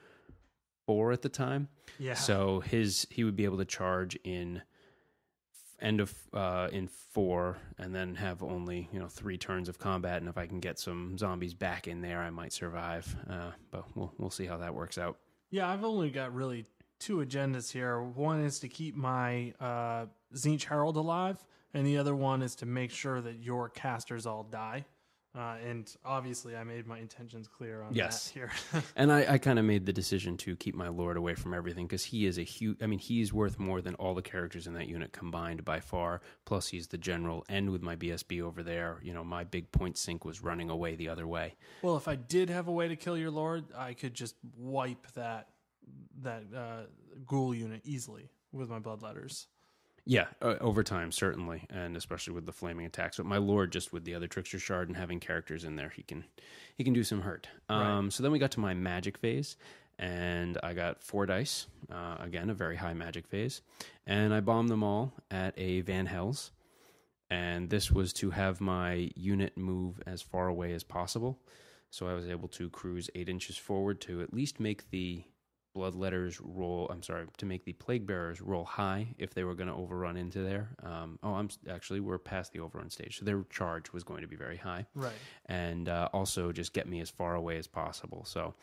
4 at the time. Yeah. So he would be able to charge in 4, and then have only 3 turns of combat. And if I can get some zombies back in there, I might survive. But we'll see how that works out. Yeah, I've only got really 2 agendas here. One is to keep my Tzeentch Herald alive, and the other one is to make sure that your casters all die. And obviously I made my intentions clear on that here. And I kind of made the decision to keep my Lord away from everything, because he is he's worth more than all the characters in that unit combined by far. Plus he's the general, and with my BSB over there, my big point sink was running away the other way. Well, if I did have a way to kill your Lord, I could just wipe that ghoul unit easily with my bloodletters. Yeah, over time, certainly, and especially with the flaming attacks. But my Lord, just with the other Trickster Shard and having characters in there, he can do some hurt. Right. So then we got to my magic phase, and I got 4 dice, again, a very high magic phase, and I bombed them all at a Van Hels, and this was to have my unit move as far away as possible, so I was able to cruise 8 inches forward to at least make the to make the Plague Bearers roll high if they were going to overrun into there. We're past the overrun stage, so their charge was going to be very high. Right. And also just get me as far away as possible. So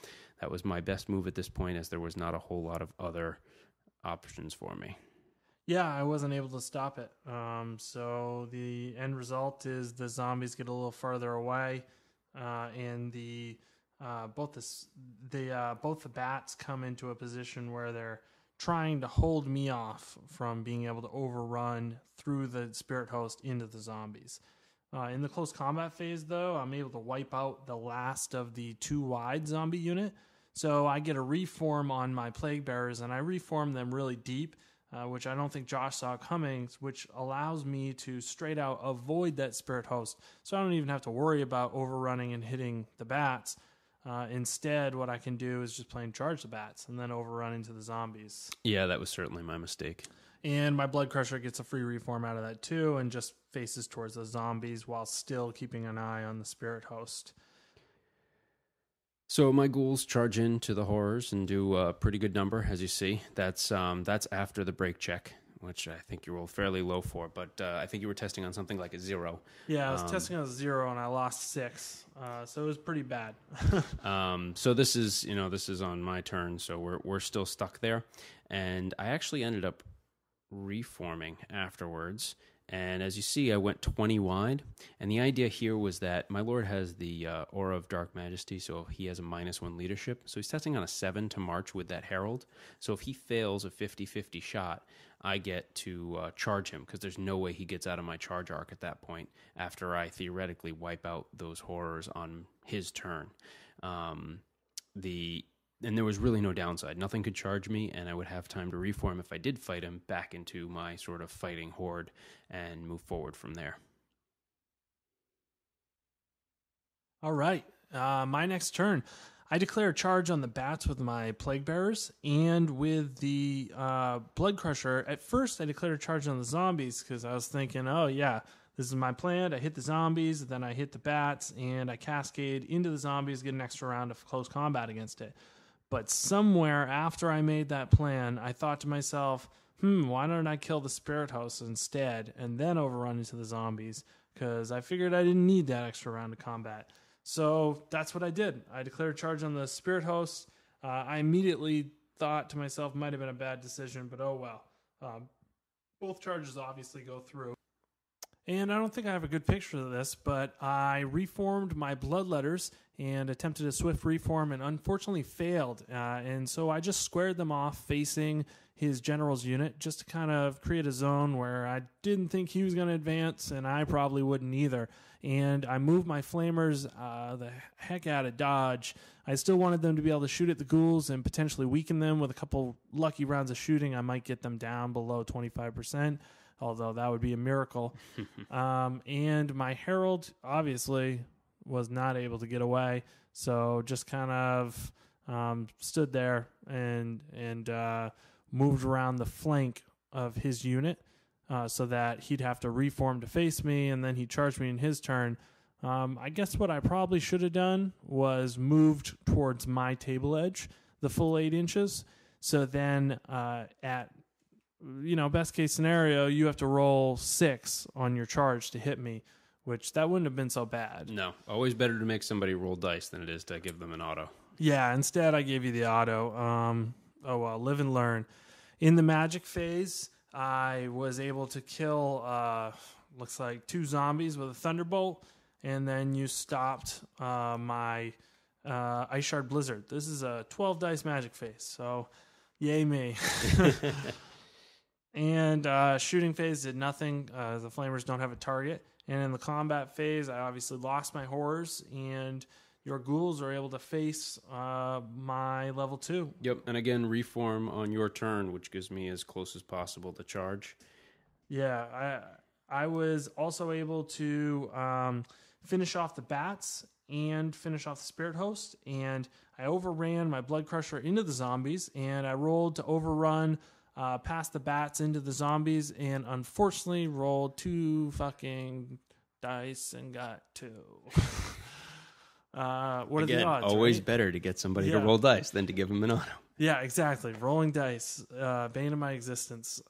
that was my best move at this point, as there was not a whole lot of other options for me. Yeah, I wasn't able to stop it. So the end result is the zombies get a little farther away, and both the bats come into a position where they're trying to hold me off from being able to overrun through the spirit host into the zombies. In the close combat phase, though, I'm able to wipe out the last of the 2 wide zombie unit. So I get a reform on my Plague Bearers, and I reform them really deep, which I don't think Josh saw coming, which allows me to straight out avoid that spirit host. So I don't even have to worry about overrunning and hitting the bats. Instead, what I can do is just plain charge the bats and then overrun into the zombies. Yeah, that was certainly my mistake. And my Blood Crusher gets a free reform out of that too, and just faces towards the zombies while still keeping an eye on the spirit host. So my ghouls charge into the horrors and do a pretty good number, as you see. That's after the break check, which I think you rolled fairly low for, but I think you were testing on something like a 0. Yeah, I was testing on a 0 and I lost 6, so it was pretty bad. So this is on my turn, so we're still stuck there, and I actually ended up reforming afterwards. And as you see, I went 20 wide. And the idea here was that my lord has the Aura of Dark Majesty, so he has a -1 leadership. So he's testing on a 7 to march with that Herald. So if he fails a 50-50 shot, I get to charge him, because there's no way he gets out of my charge arc at that point after I theoretically wipe out those horrors on his turn. And there was really no downside. Nothing could charge me, and I would have time to reform if I did fight him back into my sort of fighting horde and move forward from there. All right. My next turn, I declare a charge on the bats with my Plague Bearers and with the Blood Crusher. At first, I declared a charge on the zombies because I was thinking, oh, yeah, this is my plan. I hit the zombies, then I hit the bats, and I cascade into the zombies, get an extra round of close combat against it. But somewhere after I made that plan, I thought to myself, why don't I kill the spirit host instead and then overrun into the zombies? Because I figured I didn't need that extra round of combat. So that's what I did. I declared a charge on the spirit host. I immediately thought to myself, might have been a bad decision, but oh well. Both charges obviously go through. And I don't think I have a good picture of this, but I reformed my Bloodletters and attempted a swift reform and unfortunately failed. And so I just squared them off facing his general's unit just to kind of create a zone where I didn't think he was going to advance, and I probably wouldn't either. And I moved my flamers the heck out of dodge. I still wanted them to be able to shoot at the ghouls and potentially weaken them. With a couple lucky rounds of shooting, I might get them down below 25%. Although that would be a miracle. And my Herald obviously was not able to get away, so just kind of stood there and moved around the flank of his unit so that he'd have to reform to face me, and then he'd charge me in his turn. I guess what I probably should have done was moved towards my table edge, the full 8 inches, so then best case scenario, you have to roll 6 on your charge to hit me, which that wouldn't have been so bad. No, always better to make somebody roll dice than it is to give them an auto. Yeah, instead I gave you the auto. Oh well, live and learn. In the magic phase, I was able to kill, looks like 2 zombies with a thunderbolt, and then you stopped my Ice Shard Blizzard. This is a 12 dice magic phase, so yay me. And shooting phase did nothing. The flamers don't have a target. And in the combat phase, I obviously lost my horrors, and your ghouls are able to face my level 2. Yep, and again, reform on your turn, which gives me as close as possible to charge. Yeah, I was also able to finish off the bats and finish off the Spirit Host. And I overran my Blood Crusher into the zombies, and I rolled to overrun past the bats into the zombies, and unfortunately rolled 2 fucking dice and got 2. What are the odds? Always right? better to get somebody to roll dice than to give them an auto. Yeah, exactly. Rolling dice, bane of my existence.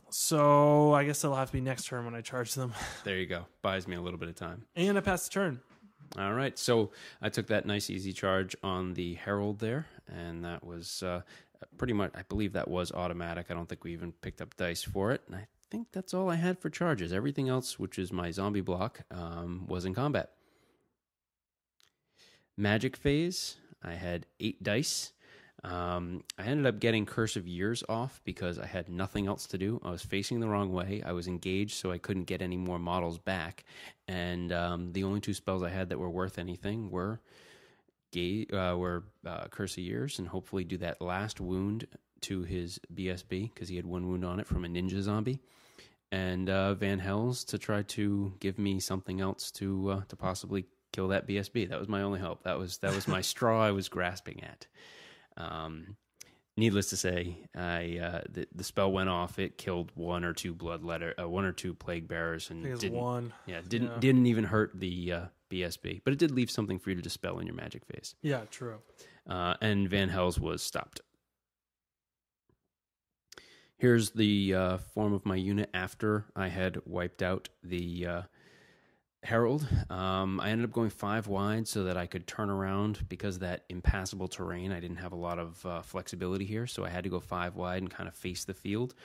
So I guess it'll have to be next turn when I charge them. There you go. Buys me a little bit of time. And I passed the turn. All right. So I took that nice easy charge on the Herald there, and that was pretty much, I believe that was automatic. I don't think we even picked up dice for it. And I think that's all I had for charges. Everything else, which is my zombie block, was in combat. Magic phase, I had 8 dice. I ended up getting Curse of Years off because I had nothing else to do. I was facing the wrong way. I was engaged, so I couldn't get any more models back. And the only 2 spells I had that were worth anything were Curse of Years, and hopefully do that last wound to his BSB because he had 1 wound on it from a ninja zombie. And Van Hels to try to give me something else to possibly kill that BSB. That was my only hope. That was my straw I was grasping at. Needless to say, the spell went off. It killed 1 or 2 1 or 2 plague bearers, and didn't even hurt the BSB. But it did leave something for you to dispel in your magic phase. Yeah, true. And Van Hels was stopped. Here's the form of my unit after I had wiped out the Herald. I ended up going 5 wide so that I could turn around because of that impassable terrain. I didn't have a lot of flexibility here, so I had to go 5 wide and kind of face the field.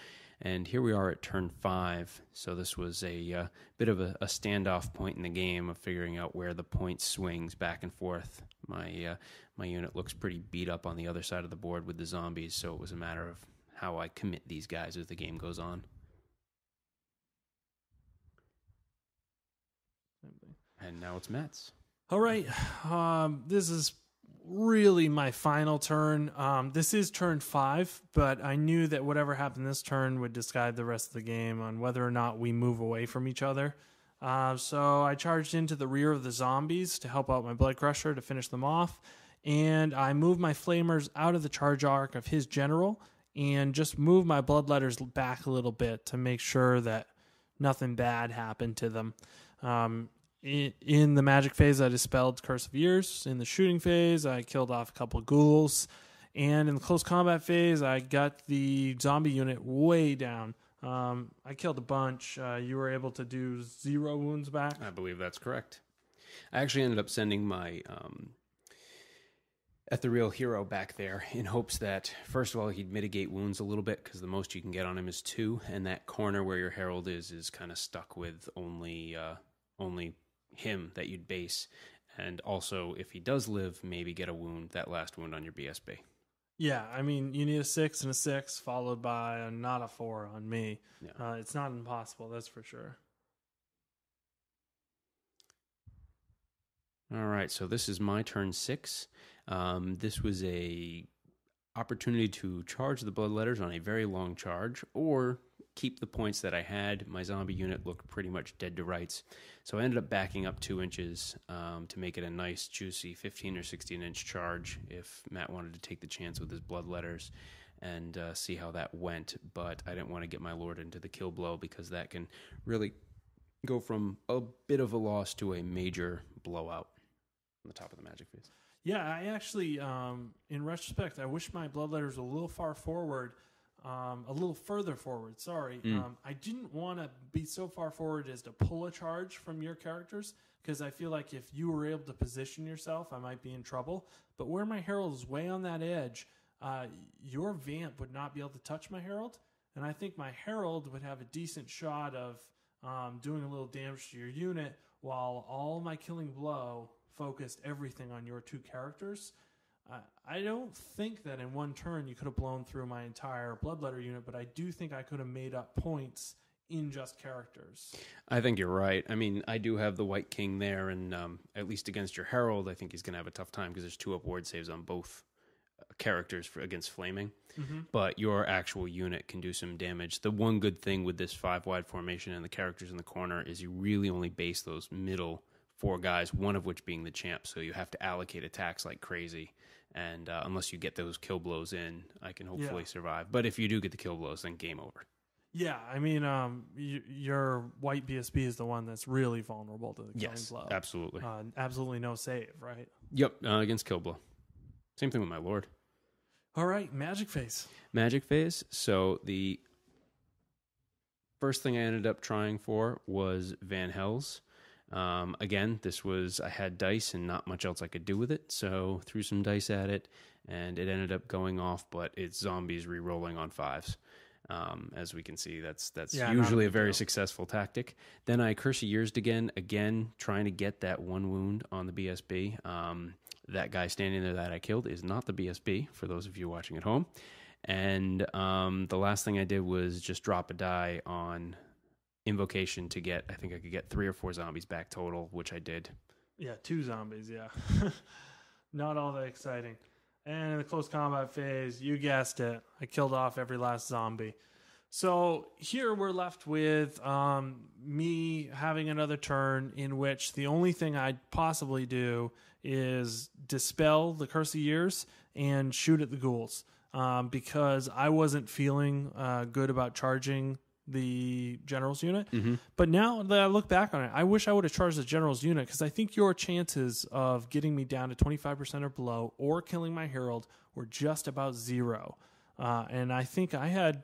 And here we are at turn 5. So this was a bit of a standoff point in the game of figuring out where the point swings back and forth. My unit looks pretty beat up on the other side of the board with the zombies, so it was a matter of how I commit these guys as the game goes on. And now it's Matt's. All right. This is really my final turn. This is turn 5, but I knew that whatever happened this turn would decide the rest of the game on whether or not we move away from each other. So I charged into the rear of the zombies to help out my Blood Crusher to finish them off. And I moved my Flamers out of the charge arc of his general and just moved my Bloodletters back a little bit to make sure that nothing bad happened to them. In the magic phase, I dispelled Curse of Years. In the shooting phase, I killed off a couple of ghouls. And in the close combat phase, I got the zombie unit way down. I killed a bunch. You were able to do 0 wounds back? I believe that's correct. I actually ended up sending my ethereal hero back there in hopes that, first of all, he'd mitigate wounds a little bit because the most you can get on him is 2. And that corner where your herald is kind of stuck with only him that you'd base, and also if he does live, maybe get a wound, that last wound on your BSB. Yeah, I mean, you need a 6 and a 6 followed by a not a 4 on me. Yeah. It's not impossible, that's for sure. All right, so this is my turn 6. This was a opportunity to charge the Bloodletters on a very long charge, or keep the points that I had. My zombie unit looked pretty much dead to rights. So I ended up backing up 2 inches to make it a nice, juicy 15 or 16-inch charge if Matt wanted to take the chance with his Bloodletters and see how that went. But I didn't want to get my Lord into the kill blow because that can really go from a bit of a loss to a major blowout on the top of the magic phase. Yeah, I actually, in retrospect, I wish my Bloodletters were a little far forward. A little further forward, sorry. I didn't want to be so far forward as to pull a charge from your characters, because I feel like if you were able to position yourself, I might be in trouble. But where my Herald is way on that edge, your Vamp would not be able to touch my Herald, and I think my Herald would have a decent shot of doing a little damage to your unit, while all my Killing Blow focused everything on your 2 characters. I don't think that in one turn you could have blown through my entire Bloodletter unit, but I do think I could have made up points in just characters. I think you're right. I mean, I do have the White King there, and at least against your Herald, I think he's going to have a tough time because there's 2 up ward saves on both characters against Flaming. Mm-hmm. But your actual unit can do some damage. The one good thing with this 5 wide formation and the characters in the corner is you really only base those middle 4 guys, one of which being the champ. So you have to allocate attacks like crazy. And unless you get those kill blows in, I can hopefully survive. But if you do get the kill blows, then game over. Yeah, I mean, your white BSB is the one that's really vulnerable to the killing blow. Absolutely. Absolutely no save, right? Yep, against kill blow. Same thing with my Lord. All right, Magic Phase. Magic Phase. So the first thing I ended up trying for was Van Hels. Again, I had dice and not much else I could do with it, so threw some dice at it, and it ended up going off, but it's zombies re-rolling on 5s. As we can see, that's usually a very successful tactic. Then I Curse of Years again, trying to get that 1 wound on the BSB. That guy standing there that I killed is not the BSB, for those of you watching at home. And the last thing I did was just drop a die on Invocation to get, I think I could get 3 or 4 zombies back total, which I did. Yeah, 2 zombies, yeah. Not all that exciting. And in the close combat phase, you guessed it, I killed off every last zombie. So here we're left with me having another turn in which the only thing I'd possibly do is dispel the Curse of Years and shoot at the ghouls, because I wasn't feeling good about charging the general's unit. But now that I look back on it, I wish I would have charged the general's unit, because I think your chances of getting me down to 25% or below or killing my herald were just about 0. And I think I had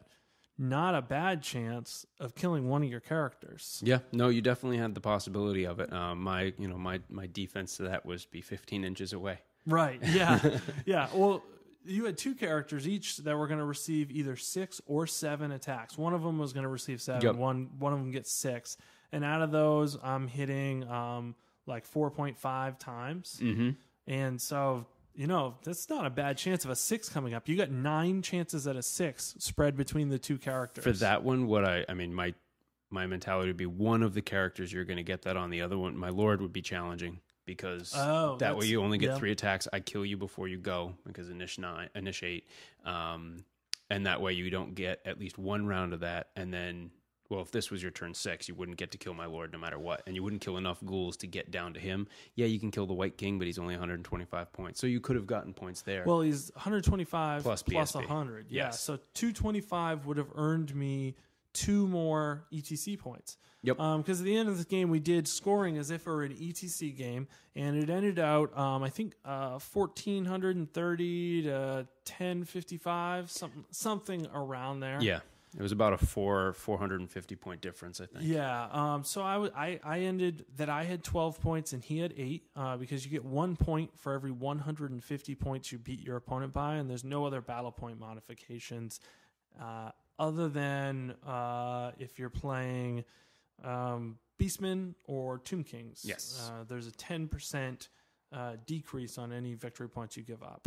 not a bad chance of killing one of your characters. Yeah, no, you definitely had the possibility of it. My defense to that was be 15 inches away. Right. Yeah. Yeah. Well, you had 2 characters each that were going to receive either 6 or 7 attacks. One of them was going to receive 7. Yep. One of them gets 6. And out of those, I'm hitting like 4.5 times. And so, that's not a bad chance of a 6 coming up. You got 9 chances at a 6 spread between the 2 characters. For that one, my mentality would be one of the characters you're going to get that on. The other one, my Lord, would be challenging. Because that way you only get 3 attacks. I kill you before you go because initiate. And that way you don't get at least 1 round of that. And then, well, if this was your turn 6, you wouldn't get to kill my Lord no matter what. And you wouldn't kill enough ghouls to get down to him. Yeah, you can kill the White King, but he's only 125 points. So you could have gotten points there. Well, he's 125 plus BSB. 100. Yes. Yeah, so 225 would have earned me 2 more ETC points. Yep. Because at the end of the game, we did scoring as if it were an ETC game, and it ended out, I think, 1,430 to 1,055, something around there. Yeah. It was about a 450 point difference, I think. Yeah. So I ended that I had 12 points and he had 8, because you get 1 point for every 150 points you beat your opponent by, and there's no other battle point modifications other than if you're playing Beastmen or Tomb Kings. Yes. There's a 10% decrease on any victory points you give up.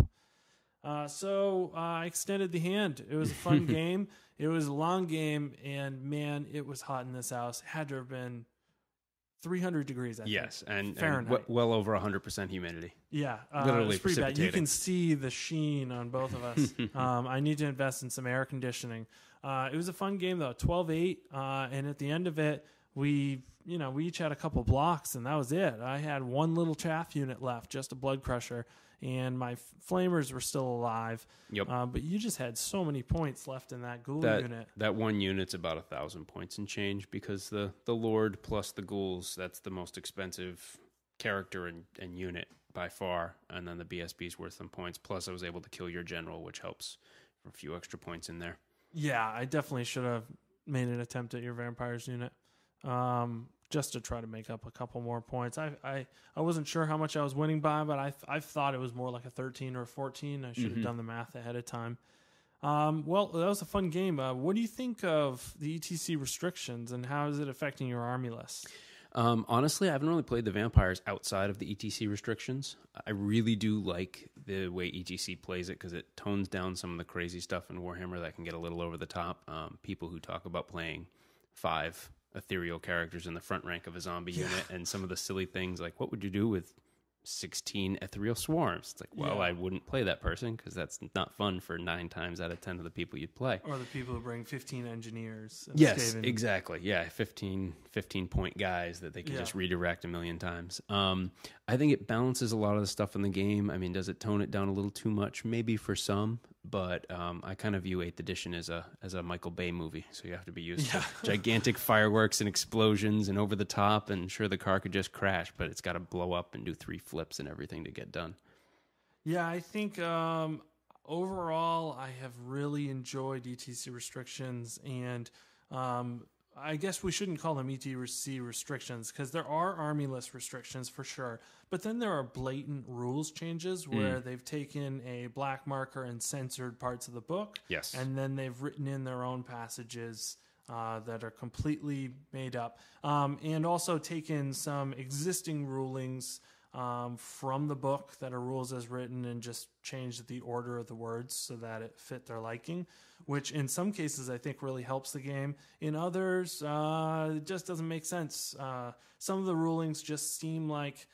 So I extended the hand. It was a fun game. It was a long game, and man, it was hot in this house. It had to have been 300 degrees, I think. Yes, and Fahrenheit. well over 100% humidity. Yeah, Literally it's pretty bad. You precipitating. can see the sheen on both of us. I need to invest in some air conditioning. It was a fun game, though, 12-8, and at the end of it, we each had a couple blocks, and that was it. I had 1 little chaff unit left, just a blood crusher, and my flamers were still alive. Yep. But you just had so many points left in that ghoul unit. That 1 unit's about 1,000 points and change, because the Lord plus the ghouls, that's the most expensive character and unit by far, and then the BSB's worth some points. Plus, I was able to kill your general, which helps for a few extra points in there. Yeah, I definitely should have made an attempt at your vampires unit. Just to try to make up a couple more points. I wasn't sure how much I was winning by, but I thought it was more like a 13 or a 14. I should have done the math ahead of time. Well, that was a fun game. What do you think of the ETC restrictions, and how is it affecting your army list? Honestly, I haven't really played the vampires outside of the ETC restrictions. I really do like the way ETC plays it, because it tones down some of the crazy stuff in Warhammer that can get a little over the top. People who talk about playing 5 ethereal characters in the front rank of a zombie unit, and some of the silly things like, what would you do with 16 ethereal swarms. It's like, well, I wouldn't play that person because that's not fun for 9 times out of 10 of the people you'd play. Or the people who bring 15 engineers. Yes, exactly. Yeah, 15 point guys that they can just redirect a million times. I think it balances a lot of the stuff in the game. I mean, does it tone it down a little too much? Maybe for some, but I kind of view 8th edition as a Michael Bay movie. So you have to be used to gigantic fireworks and explosions and over the top, and sure, the car could just crash, but it's got to blow up and do 3 flips and everything to get done. Yeah, I think overall I have really enjoyed ETC restrictions, and I guess we shouldn't call them ETC restrictions because there are army list restrictions for sure. But then there are blatant rules changes where they've taken a black marker and censored parts of the book. Yes. And then they've written in their own passages that are completely made up. And also taken some existing rulings from the book that are rules as written and just changed the order of the words so that it fit their liking, which in some cases I think really helps the game. In others, it just doesn't make sense. Some of the rulings just seem like,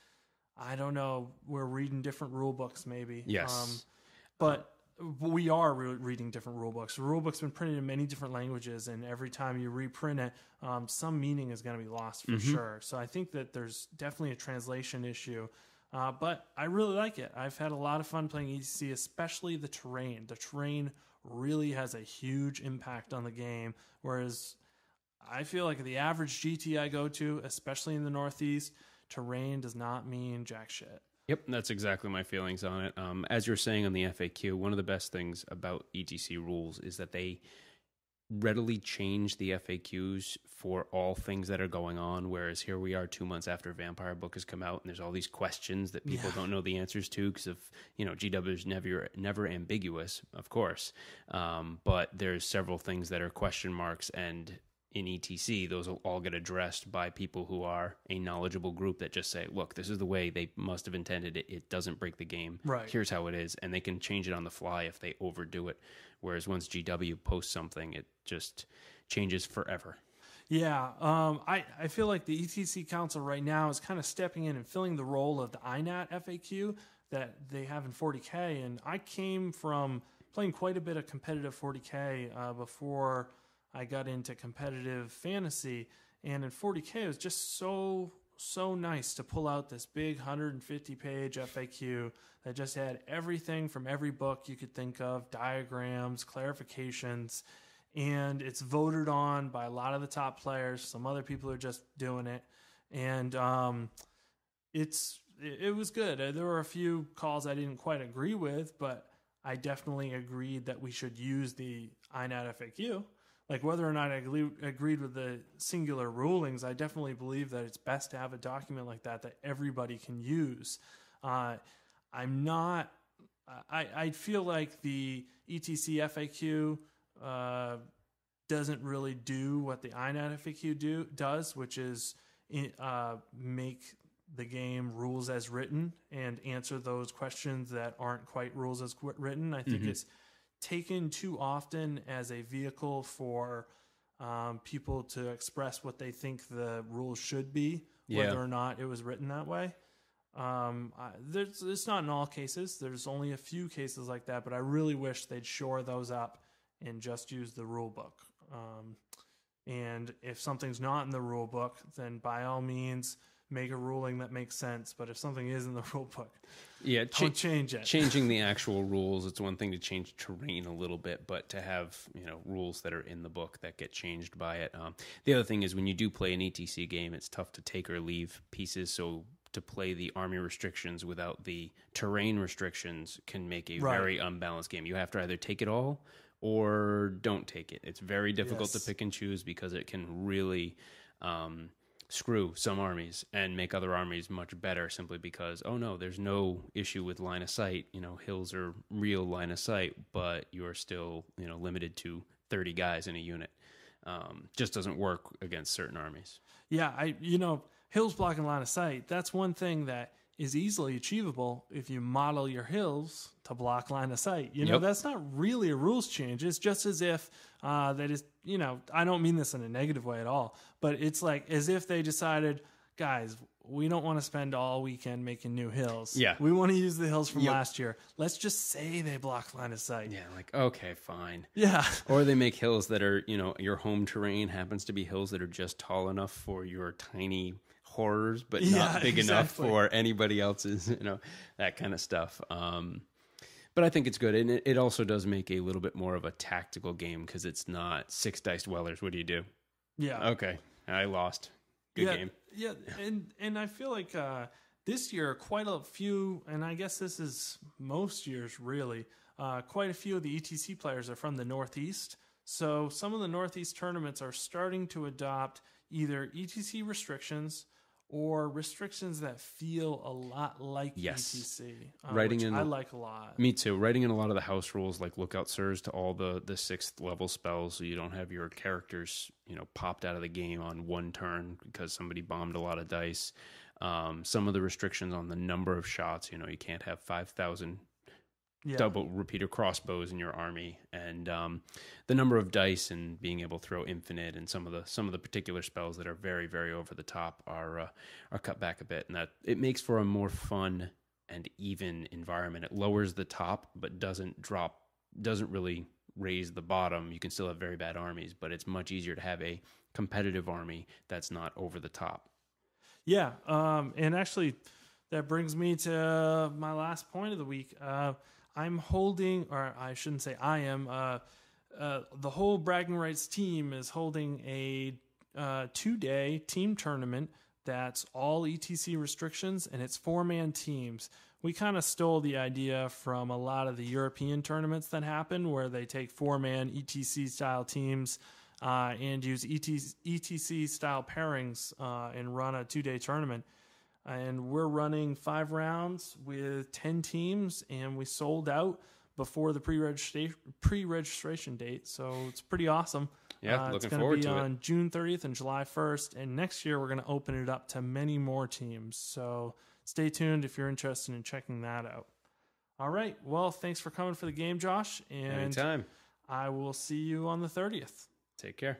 I don't know, we're reading different rule books maybe. Yes. But we are reading different rule books. The rule book's been printed in many different languages, and every time you reprint it, some meaning is going to be lost for sure. So I think that there's definitely a translation issue. But I really like it. I've had a lot of fun playing ETC, especially the terrain. The terrain really has a huge impact on the game, whereas I feel like the average GT I go to, especially in the Northeast, terrain does not mean jack shit. Yep, that's exactly my feelings on it. As you're saying on the FAQ, one of the best things about ETC rules is that they readily change the FAQs for all things that are going on, whereas here we are 2 months after Vampire book has come out, and there's all these questions that people don't know the answers to because of, GW is never ambiguous, of course, but there's several things that are question marks, and in ETC, those will all get addressed by people who are a knowledgeable group that just say, look, this is the way they must have intended it. It doesn't break the game. Right. Here's how it is. And they can change it on the fly if they overdo it. Whereas once GW posts something, it just changes forever. Yeah. I feel like the ETC Council right now is kind of stepping in and filling the role of the INAT FAQ that they have in 40K. And I came from playing quite a bit of competitive 40K before I got into competitive fantasy, and in 40K it was just so nice to pull out this big 150-page FAQ that just had everything from every book you could think of, diagrams, clarifications, and it's voted on by a lot of the top players. Some other people are just doing it, and it was good. There were a few calls I didn't quite agree with, but I definitely agreed that we should use the INAT FAQ. Like, whether or not I agreed with the singular rulings, I definitely believe that it's best to have a document like that everybody can use. I feel like the ETC FAQ doesn't really do what the INAT FAQ does, which is make the game rules as written and answer those questions that aren't quite rules as written. I think it's taken too often as a vehicle for people to express what they think the rules should be, whether or not it was written that way. It's not in all cases. There's only a few cases like that, but I really wish they'd shore those up and just use the rule book. And if something's not in the rule book, then by all means, make a ruling that makes sense. But if something is in the rule book, don't change it. Changing the actual rules, it's one thing to change terrain a little bit, but to have rules that are in the book that get changed by it. The other thing is when you do play an ETC game, it's tough to take or leave pieces. So to play the army restrictions without the terrain restrictions can make a very unbalanced game. You have to either take it all or don't take it. It's very difficult to pick and choose because it can really screw some armies and make other armies much better simply because, oh no, there's no issue with line of sight. Hills are real line of sight, but you're still, limited to 30 guys in a unit. Just doesn't work against certain armies. Yeah, hills blocking line of sight, that's one thing that is easily achievable if you model your hills to block line of sight. That's not really a rules change. It's just as if that is, I don't mean this in a negative way at all, but it's like as if they decided, guys, we don't want to spend all weekend making new hills. Yeah. We want to use the hills from last year. Let's just say they block line of sight. Yeah, like, okay, fine. Yeah. Or they make hills that are, your home terrain happens to be hills that are just tall enough for your tiny horrors, but not big enough for anybody else's, that kind of stuff. But I think it's good. And it also does make a little bit more of a tactical game because it's not 6 dice dwellers. What do you do? Yeah. Okay. I lost. Good game. Yeah. And I feel like this year, quite a few, and I guess this is most years really, quite a few of the ETC players are from the Northeast. So some of the Northeast tournaments are starting to adopt either ETC restrictions or restrictions that feel a lot like ETC, which I like a lot. Me too. Writing in a lot of the house rules, like lookout sirs to all the 6th level spells, so you don't have your characters, popped out of the game on one turn because somebody bombed a lot of dice. Some of the restrictions on the number of shots, you can't have 5,000 double repeater crossbows in your army, and the number of dice and being able to throw infinite, and some of the particular spells that are very, very over the top are cut back a bit, and that it makes for a more fun and even environment. It lowers the top but doesn't really raise the bottom. You can still have very bad armies, but it's much easier to have a competitive army that's not over the top. Yeah, and actually that brings me to my last point of the week. I'm holding, or I shouldn't say I am, the whole Bragging Rights team is holding a 2-day team tournament that's all ETC restrictions, and it's 4-man teams. We kind of stole the idea from a lot of the European tournaments that happen where they take 4-man ETC-style teams and use ETC-style pairings and run a 2-day tournament. And we're running 5 rounds with 10 teams, and we sold out before the pre-registration date. So it's pretty awesome. Yeah, looking forward to it. It's going to be on June 30th and July 1st. And next year, we're going to open it up to many more teams. So stay tuned if you're interested in checking that out. All right. Well, thanks for coming for the game, Josh. And anytime. I will see you on the 30th. Take care.